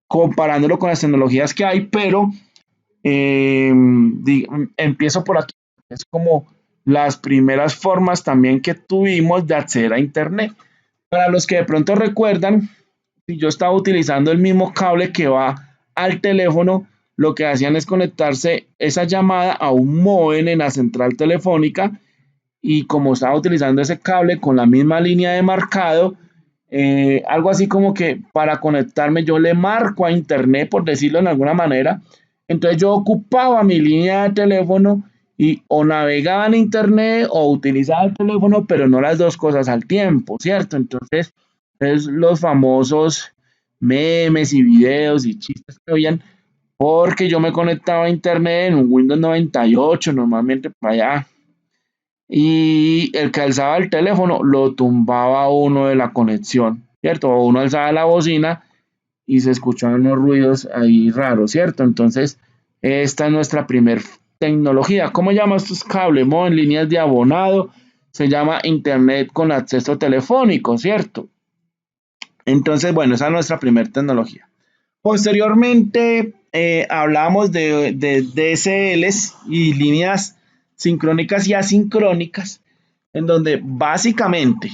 comparándolo con las tecnologías que hay, pero empiezo por aquí. Es como las primeras formas también que tuvimos de acceder a internet. Para los que de pronto recuerdan, si yo estaba utilizando el mismo cable que va al teléfono, lo que hacían es conectarse esa llamada a un módem en la central telefónica, y como estaba utilizando ese cable con la misma línea de marcado, algo así como que para conectarme yo le marco a internet, por decirlo de alguna manera. Entonces yo ocupaba mi línea de teléfono y o navegaba en internet o utilizaba el teléfono, pero no las dos cosas al tiempo, ¿cierto? Entonces es los famosos memes y videos y chistes que habían, porque yo me conectaba a internet en un Windows 98 normalmente para allá, y el que alzaba el teléfono lo tumbaba a uno de la conexión, ¿cierto? O uno alzaba la bocina y se escuchaban unos ruidos ahí raros, ¿cierto? Entonces, esta es nuestra primer tecnología. ¿Cómo llama estos cables? En líneas de abonado, se llama internet con acceso telefónico, ¿cierto? Entonces, bueno, esa es nuestra primera tecnología. Posteriormente, hablamos de DSLs y líneas sincrónicas y asincrónicas, en donde básicamente,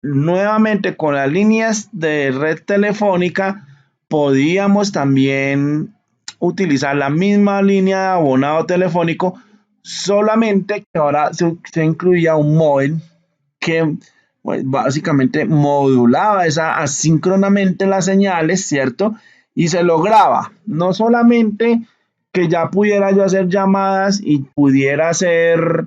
nuevamente con las líneas de red telefónica, podíamos también utilizar la misma línea de abonado telefónico, solamente que ahora se incluía un módem que pues, básicamente modulaba asíncronamente las señales, ¿cierto? Y se lograba no solamente que ya pudiera yo hacer llamadas y pudiera hacer,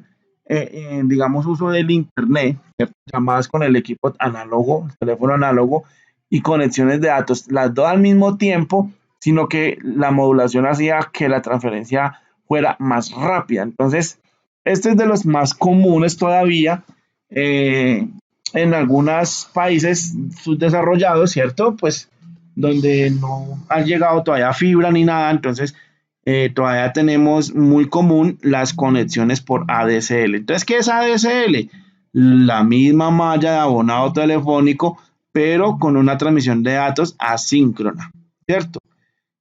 digamos, uso del internet, ¿cierto? Llamadas con el equipo análogo, el teléfono análogo y conexiones de datos, las dos al mismo tiempo, sino que la modulación hacía que la transferencia fuera más rápida. Entonces, este es de los más comunes todavía en algunos países subdesarrollados, ¿cierto? Pues donde no ha llegado todavía fibra ni nada, entonces todavía tenemos muy común las conexiones por ADSL. Entonces, ¿qué es ADSL? La misma malla de abonado telefónico, pero con una transmisión de datos asíncrona, ¿cierto?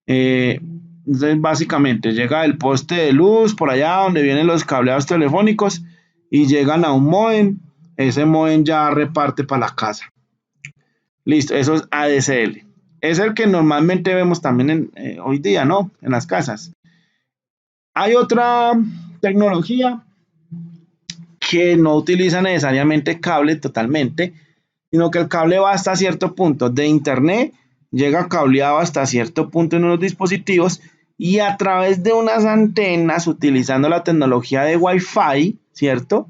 Entonces, básicamente, llega el poste de luz por allá donde vienen los cableados telefónicos y llegan a un módem. Ese modem ya reparte para la casa. Listo, eso es ADSL. Es el que normalmente vemos también hoy día, ¿no? En las casas. Hay otra tecnología que no utiliza necesariamente cable totalmente, sino que el cable va hasta cierto punto de internet, llega cableado hasta cierto punto en unos dispositivos y a través de unas antenas, utilizando la tecnología de Wi-Fi, ¿cierto?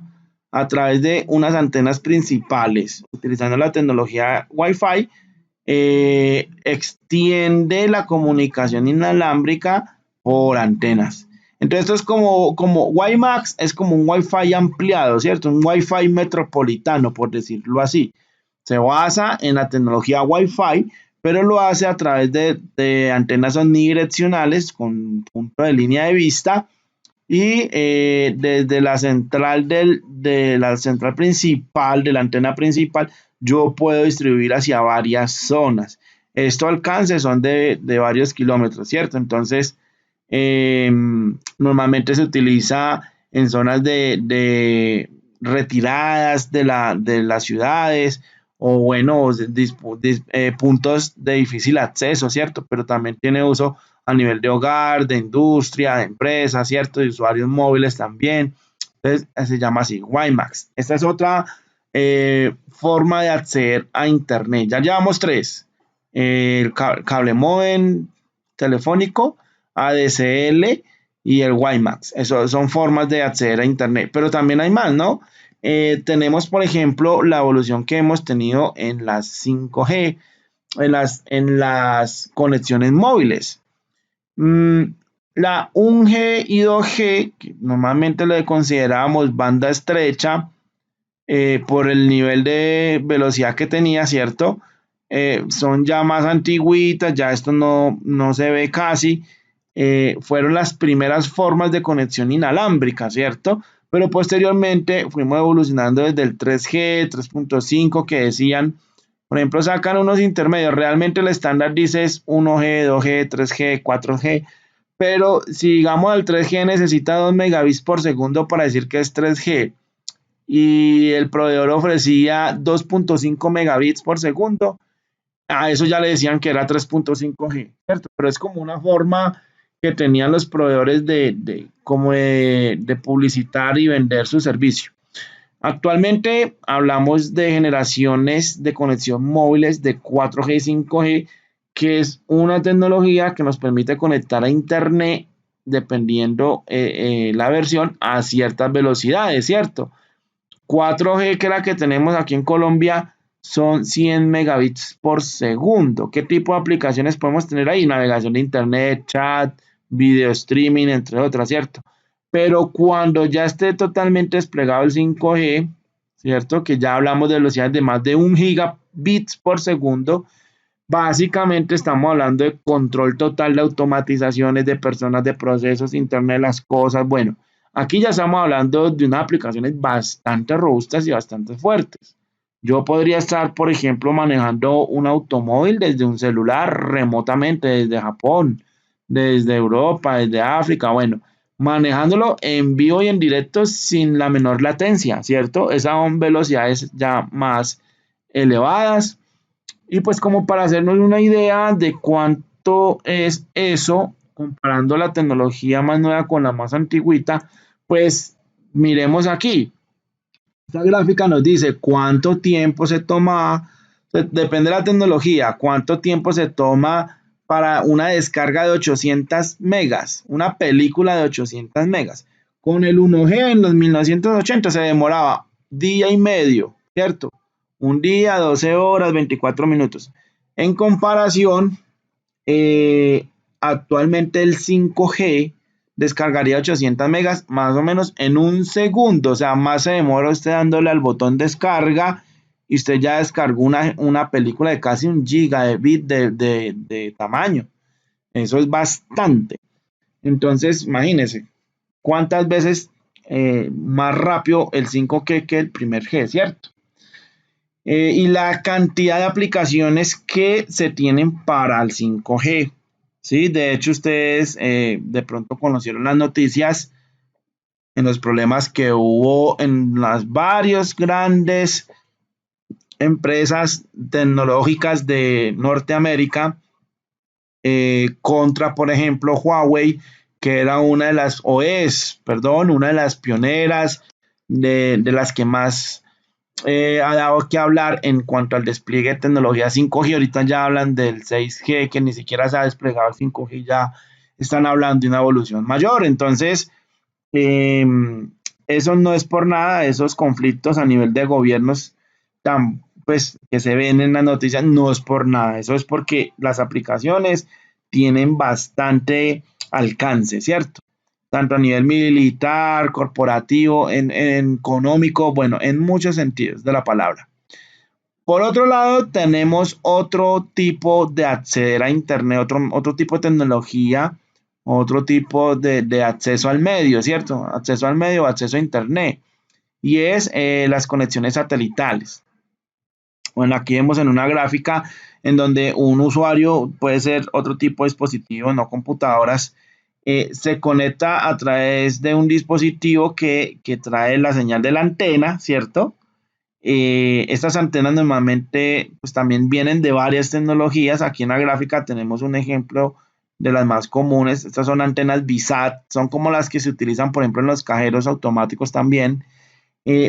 A través de unas antenas principales, utilizando la tecnología Wi-Fi, extiende la comunicación inalámbrica por antenas. Entonces esto es como WiMAX, es como un Wi-Fi ampliado, ¿cierto? Un Wi-Fi metropolitano, por decirlo así. Se basa en la tecnología Wi-Fi, pero lo hace a través de antenas omnidireccionales con punto de línea de vista y desde la central de la central principal, de la antena principal, yo puedo distribuir hacia varias zonas. Estos alcances son de varios kilómetros, ¿cierto? Entonces, normalmente se utiliza en zonas de retiradas de las ciudades o bueno, puntos de difícil acceso, ¿cierto? Pero también tiene uso a nivel de hogar, de industria, de empresa, ¿cierto? De usuarios móviles también. Entonces, se llama así, WiMAX. Esta es otra forma de acceder a Internet. Ya llevamos tres. El cable modem telefónico, ADSL y el WiMAX. Eso son formas de acceder a Internet. Pero también hay más, ¿no? Tenemos, por ejemplo, la evolución que hemos tenido en las 5G, en las conexiones móviles. La 1G y 2G, que normalmente le considerábamos banda estrecha por el nivel de velocidad que tenía, ¿cierto? Son ya más antiguitas, ya esto no se ve casi. Fueron las primeras formas de conexión inalámbrica, ¿cierto? Pero posteriormente fuimos evolucionando desde el 3G, 3.5 que decían, por ejemplo, sacan unos intermedios, realmente el estándar dice es 1G, 2G, 3G, 4G, pero si digamos el 3G necesita 2 megabits por segundo para decir que es 3G y el proveedor ofrecía 2.5 megabits por segundo, a eso ya le decían que era 3.5G, ¿cierto? Pero es como una forma que tenían los proveedores de publicitar y vender su servicio. Actualmente hablamos de generaciones de conexión móviles de 4G y 5G, que es una tecnología que nos permite conectar a Internet dependiendo la versión a ciertas velocidades, ¿cierto? 4G, que es la que tenemos aquí en Colombia, son 100 megabits por segundo. ¿Qué tipo de aplicaciones podemos tener ahí? Navegación de Internet, chat, video streaming, entre otras, ¿cierto? Pero cuando ya esté totalmente desplegado el 5G, ¿cierto? Que ya hablamos de velocidades de más de 1 gigabits por segundo, básicamente estamos hablando de control total de automatizaciones, de personas, de procesos, Internet de las cosas. Bueno, aquí ya estamos hablando de unas aplicaciones bastante robustas y bastante fuertes. Yo podría estar, por ejemplo, manejando un automóvil desde un celular remotamente, desde Japón, desde Europa, desde África, bueno, manejándolo en vivo y en directo sin la menor latencia, ¿cierto? Esas son velocidades ya más elevadas. Y pues como para hacernos una idea de cuánto es eso, comparando la tecnología más nueva con la más antigüita, pues miremos aquí. Esta gráfica nos dice cuánto tiempo se toma, depende de la tecnología, cuánto tiempo se toma para una descarga de 800 megas, una película de 800 megas. Con el 1G en los 1980 se demoraba día y medio, ¿cierto? Un día, 12 horas, 24 minutos. En comparación, actualmente el 5G descargaría 800 megas más o menos en un segundo, o sea, más se demora usted dándole al botón descarga y usted ya descargó una película de casi un gigabit de tamaño. Eso es bastante. Entonces, imagínense, cuántas veces más rápido el 5G que el primer G, ¿cierto? Y la cantidad de aplicaciones que se tienen para el 5G. Sí, de hecho ustedes de pronto conocieron las noticias en los problemas que hubo en las varias grandes empresas tecnológicas de Norteamérica contra, por ejemplo, Huawei, que era una de las, o es, perdón, una de las pioneras de las que más ha dado que hablar en cuanto al despliegue de tecnología 5G. Ahorita ya hablan del 6G, que ni siquiera se ha desplegado el 5G, ya están hablando de una evolución mayor. Entonces, eh, eso no es por nada, esos conflictos a nivel de gobiernos tan, pues, que se ven en las noticias, no es por nada, eso es porque las aplicaciones tienen bastante alcance, ¿cierto? Tanto a nivel militar, corporativo, en económico, bueno, en muchos sentidos de la palabra. Por otro lado, tenemos otro tipo de acceder a Internet, otro tipo de tecnología, otro tipo de acceso al medio, ¿cierto? Acceso al medio, acceso a Internet, y es las conexiones satelitales. Bueno, aquí vemos en una gráfica en donde un usuario puede ser otro tipo de dispositivo, no computadoras, se conecta a través de un dispositivo que trae la señal de la antena, ¿cierto? Estas antenas normalmente pues, también vienen de varias tecnologías. Aquí en la gráfica tenemos un ejemplo de las más comunes. Estas son antenas VSAT, son como las que se utilizan, por ejemplo, en los cajeros automáticos también.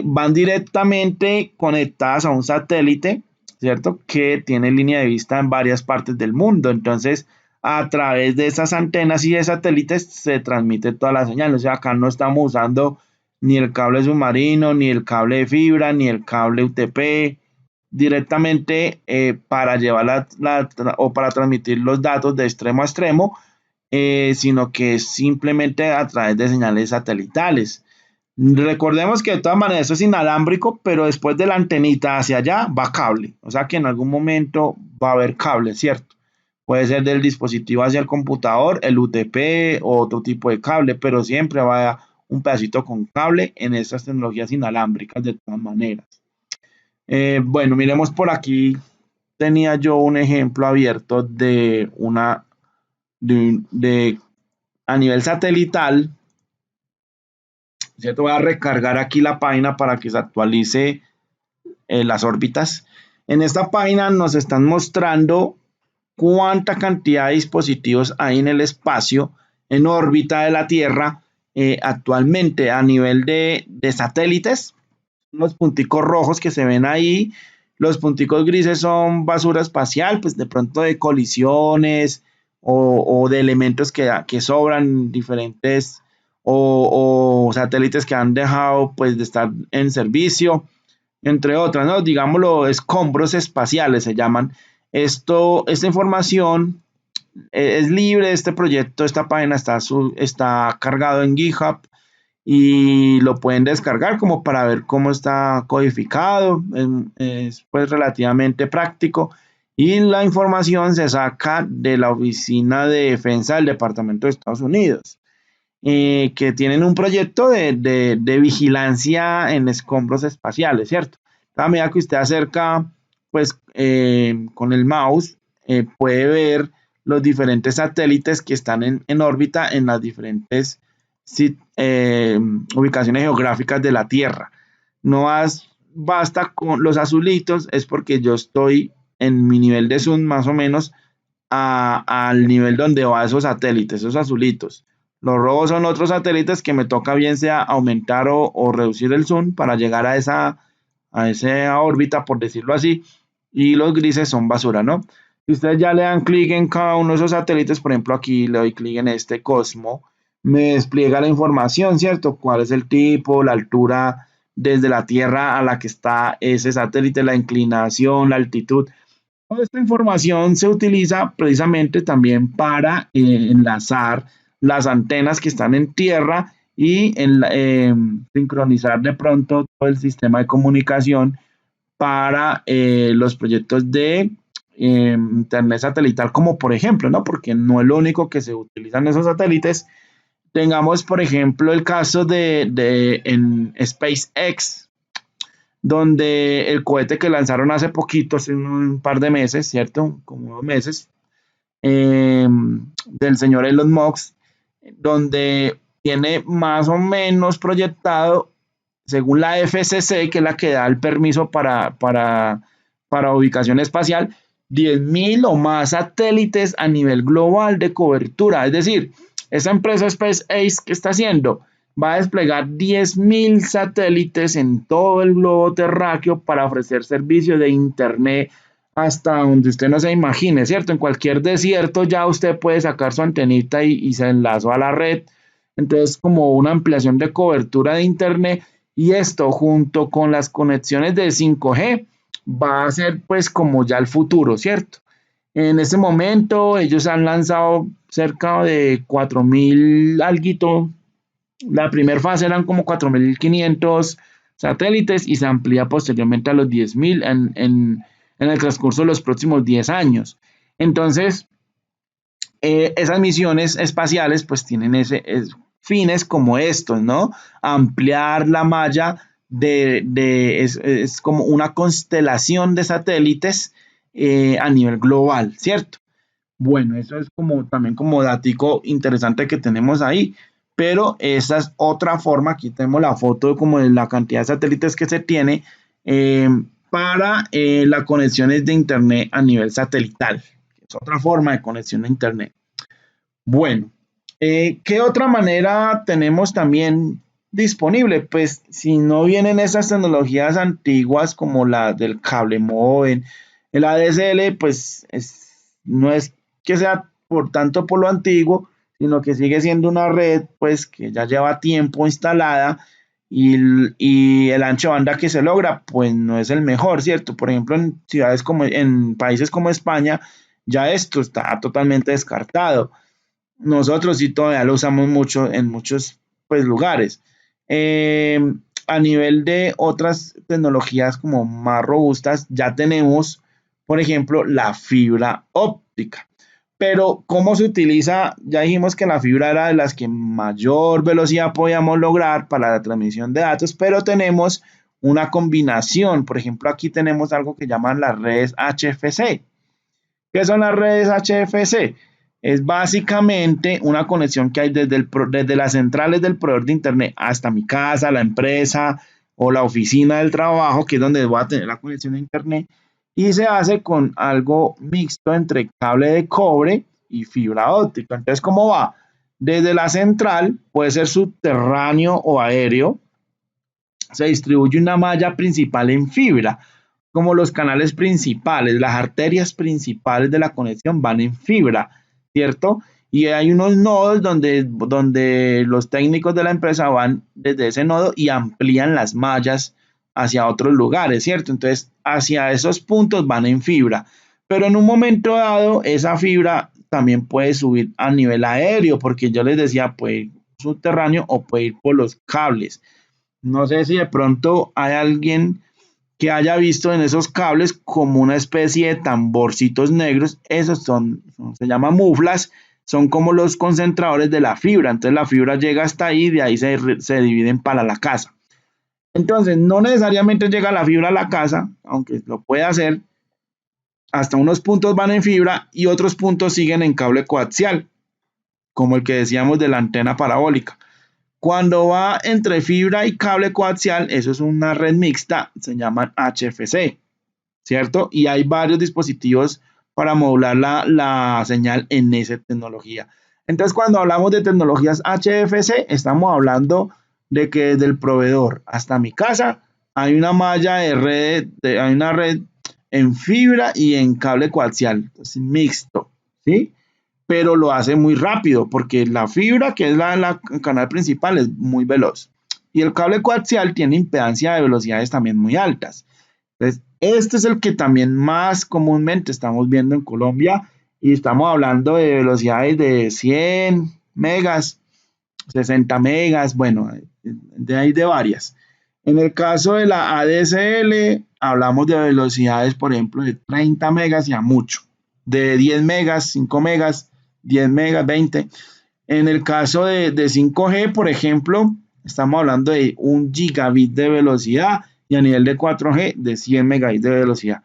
Van directamente conectadas a un satélite, ¿cierto? Que tiene línea de vista en varias partes del mundo. Entonces, a través de esas antenas y de satélites se transmite toda la señal. O sea, acá no estamos usando ni el cable submarino, ni el cable de fibra, ni el cable UTP directamente para llevar o para transmitir los datos de extremo a extremo, sino que es simplemente a través de señales satelitales. Recordemos que de todas maneras eso es inalámbrico, pero después de la antenita hacia allá va cable. O sea que en algún momento va a haber cable, ¿cierto? Puede ser del dispositivo hacia el computador, el UTP o otro tipo de cable, pero siempre va a un pedacito con cable en estas tecnologías inalámbricas de todas maneras. Bueno, miremos por aquí. Tenía yo un ejemplo abierto de a nivel satelital, ¿cierto? Voy a recargar aquí la página para que se actualice las órbitas. En esta página nos están mostrando cuánta cantidad de dispositivos hay en el espacio, en órbita de la Tierra, actualmente a nivel de satélites. Los punticos rojos que se ven ahí, los punticos grises son basura espacial, pues de pronto de colisiones o de elementos que sobran diferentes o satélites que han dejado pues de estar en servicio, entre otras, ¿no? Digámoslo, escombros espaciales se llaman. Esta información es libre, este proyecto, esta página está cargado en GitHub y lo pueden descargar como para ver cómo está codificado. Es pues relativamente práctico y la información se saca de la Oficina de Defensa del Departamento de Estados Unidos, que tienen un proyecto de vigilancia en escombros espaciales, ¿cierto? A medida que usted acerca, pues con el mouse, puede ver los diferentes satélites que están en órbita en las diferentes ubicaciones geográficas de la Tierra. Basta con los azulitos, es porque yo estoy en mi nivel de zoom más o menos al nivel donde va esos satélites, esos azulitos. Los rojos son otros satélites que me toca bien sea aumentar o reducir el zoom para llegar a esa órbita, por decirlo así, y los grises son basura, ¿no? Si ustedes ya le dan clic en cada uno de esos satélites, por ejemplo, aquí le doy clic en este Cosmo, me despliega la información, ¿cierto? ¿Cuál es el tipo, la altura desde la Tierra a la que está ese satélite, la inclinación, la altitud? Toda esta información se utiliza precisamente también para enlazar las antenas que están en tierra y sincronizar de pronto todo el sistema de comunicación para los proyectos de internet satelital, como por ejemplo, ¿no? Porque no es lo único que se utilizan esos satélites. Tengamos, por ejemplo, el caso en SpaceX, donde el cohete que lanzaron hace poquito, hace un par de meses, ¿cierto? Como 2 meses, del señor Elon Musk, donde tiene más o menos proyectado, según la FCC, que es la que da el permiso para ubicación espacial, 10.000 o más satélites a nivel global de cobertura. Es decir, esa empresa SpaceX, ¿qué está haciendo? Va a desplegar 10.000 satélites en todo el globo terráqueo para ofrecer servicios de internet hasta donde usted no se imagine, ¿cierto? En cualquier desierto ya usted puede sacar su antenita y se enlazó a la red. Entonces, como una ampliación de cobertura de internet, y esto junto con las conexiones de 5G va a ser pues como ya el futuro, ¿cierto? En este momento ellos han lanzado cerca de 4.000 alguito. La primera fase eran como 4.500 satélites y se amplía posteriormente a los 10.000 en el transcurso de los próximos 10 años. Entonces, esas misiones espaciales pues tienen fines como estos, ¿no? Ampliar la malla es como una constelación de satélites a nivel global, ¿cierto? Bueno, eso es como también como datico interesante que tenemos ahí, pero esa es otra forma. Aquí tenemos la foto de como de la cantidad de satélites que se tiene para las conexiones de internet a nivel satelital. Es otra forma de conexión a internet. Bueno, ¿qué otra manera tenemos también disponible? Pues si no vienen esas tecnologías antiguas como la del cable móvil, el ADSL, pues no es que sea por tanto por lo antiguo, sino que sigue siendo una red pues que ya lleva tiempo instalada y el ancho de banda que se logra pues no es el mejor, ¿cierto? Por ejemplo, en países como España ya esto está totalmente descartado. Nosotros sí todavía lo usamos mucho en muchos pues, lugares. Eh, a nivel de otras tecnologías como más robustas, ya tenemos, por ejemplo, la fibra óptica. Pero ¿cómo se utiliza? Ya dijimos que la fibra era de las que mayor velocidad podíamos lograr para la transmisión de datos, pero tenemos una combinación. Por ejemplo, aquí tenemos algo que llaman las redes HFC. ¿Qué son las redes HFC? Es básicamente una conexión que hay desde las centrales del proveedor de internet hasta mi casa, la empresa o la oficina del trabajo, que es donde voy a tener la conexión a internet, y se hace con algo mixto entre cable de cobre y fibra óptica. Entonces, ¿cómo va? Desde la central, puede ser subterráneo o aéreo, se distribuye una malla principal en fibra, como los canales principales, las arterias principales de la conexión van en fibra, ¿cierto? Y hay unos nodos donde los técnicos de la empresa van desde ese nodo y amplían las mallas hacia otros lugares, ¿cierto? Entonces, hacia esos puntos van en fibra. Pero en un momento dado, esa fibra también puede subir a nivel aéreo, porque yo les decía, puede ir subterráneo o puede ir por los cables. No sé si de pronto hay alguien que haya visto en esos cables como una especie de tamborcitos negros. Esos se llaman muflas, son como los concentradores de la fibra. Entonces la fibra llega hasta ahí y de ahí se dividen para la casa. Entonces no necesariamente llega la fibra a la casa, aunque lo puede hacer, hasta unos puntos van en fibra y otros puntos siguen en cable coaxial, como el que decíamos de la antena parabólica. Cuando va entre fibra y cable coaxial, eso es una red mixta, se llaman HFC, ¿cierto? Y hay varios dispositivos para modular la señal en esa tecnología. Entonces, cuando hablamos de tecnologías HFC, estamos hablando de que desde el proveedor hasta mi casa hay una malla de red, hay una red en fibra y en cable coaxial, es mixto, ¿sí? Pero lo hace muy rápido porque la fibra, que es la canal principal, es muy veloz. Y el cable coaxial tiene impedancia de velocidades también muy altas. Entonces, este es el que también más comúnmente estamos viendo en Colombia y estamos hablando de velocidades de 100 megas, 60 megas, bueno, de ahí de varias. En el caso de la ADSL, hablamos de velocidades, por ejemplo, de 30 megas y a mucho, de 10 megas, 5 megas, 10 megas, 20. En el caso de 5G, por ejemplo, estamos hablando de 1 gigabit de velocidad y a nivel de 4G de 100 megabits de velocidad.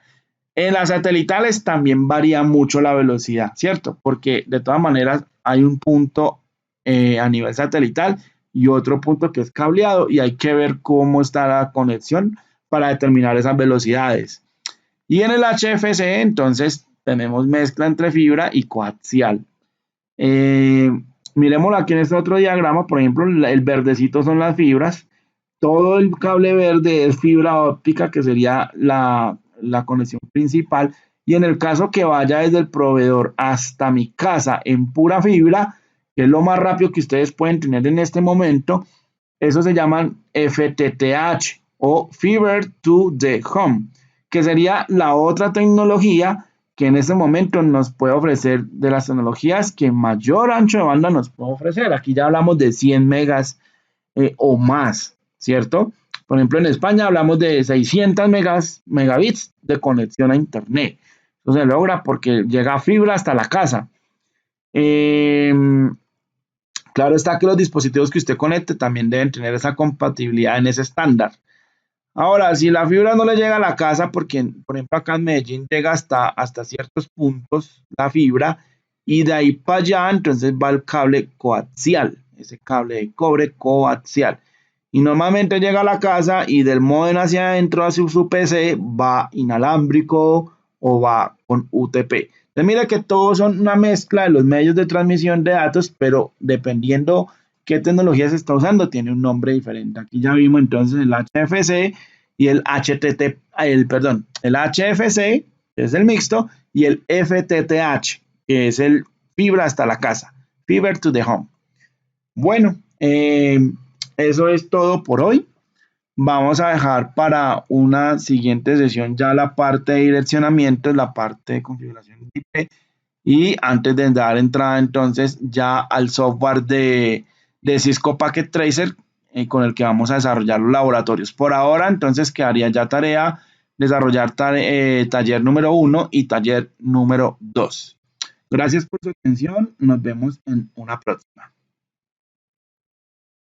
En las satelitales también varía mucho la velocidad, ¿cierto? Porque de todas maneras hay un punto a nivel satelital y otro punto que es cableado y hay que ver cómo está la conexión para determinar esas velocidades. Y en el HFC entonces tenemos mezcla entre fibra y coaxial. Miremoslo aquí en este otro diagrama, por ejemplo, el verdecito son las fibras, todo el cable verde es fibra óptica, que sería la conexión principal, y en el caso que vaya desde el proveedor hasta mi casa en pura fibra, que es lo más rápido que ustedes pueden tener en este momento, eso se llaman FTTH o Fiber to the Home, que sería la otra tecnología que en este momento nos puede ofrecer de las tecnologías que mayor ancho de banda nos puede ofrecer. Aquí ya hablamos de 100 megas o más, ¿cierto? Por ejemplo, en España hablamos de 600 megabits de conexión a Internet. Eso se logra porque llega fibra hasta la casa. Claro está que los dispositivos que usted conecte también deben tener esa compatibilidad en ese estándar. Ahora, si la fibra no le llega a la casa, porque por ejemplo acá en Medellín llega hasta ciertos puntos la fibra y de ahí para allá entonces va el cable coaxial, ese cable de cobre coaxial. Y normalmente llega a la casa y del módem hacia adentro hacia su PC va inalámbrico o va con UTP. Entonces mira que todos son una mezcla de los medios de transmisión de datos, pero dependiendo qué tecnología se está usando, tiene un nombre diferente. Aquí ya vimos entonces el HFC y el el HFC, que es el mixto, y el FTTH, que es el fibra hasta la casa, Fiber to the Home. Bueno, eso es todo por hoy. Vamos a dejar para una siguiente sesión ya la parte de direccionamiento, la parte de configuración de IP y antes de dar entrada entonces ya al software de Cisco Packet Tracer con el que vamos a desarrollar los laboratorios. Por ahora entonces quedaría ya tarea desarrollar taller número 1 y taller número 2. Gracias por su atención, nos vemos en una próxima.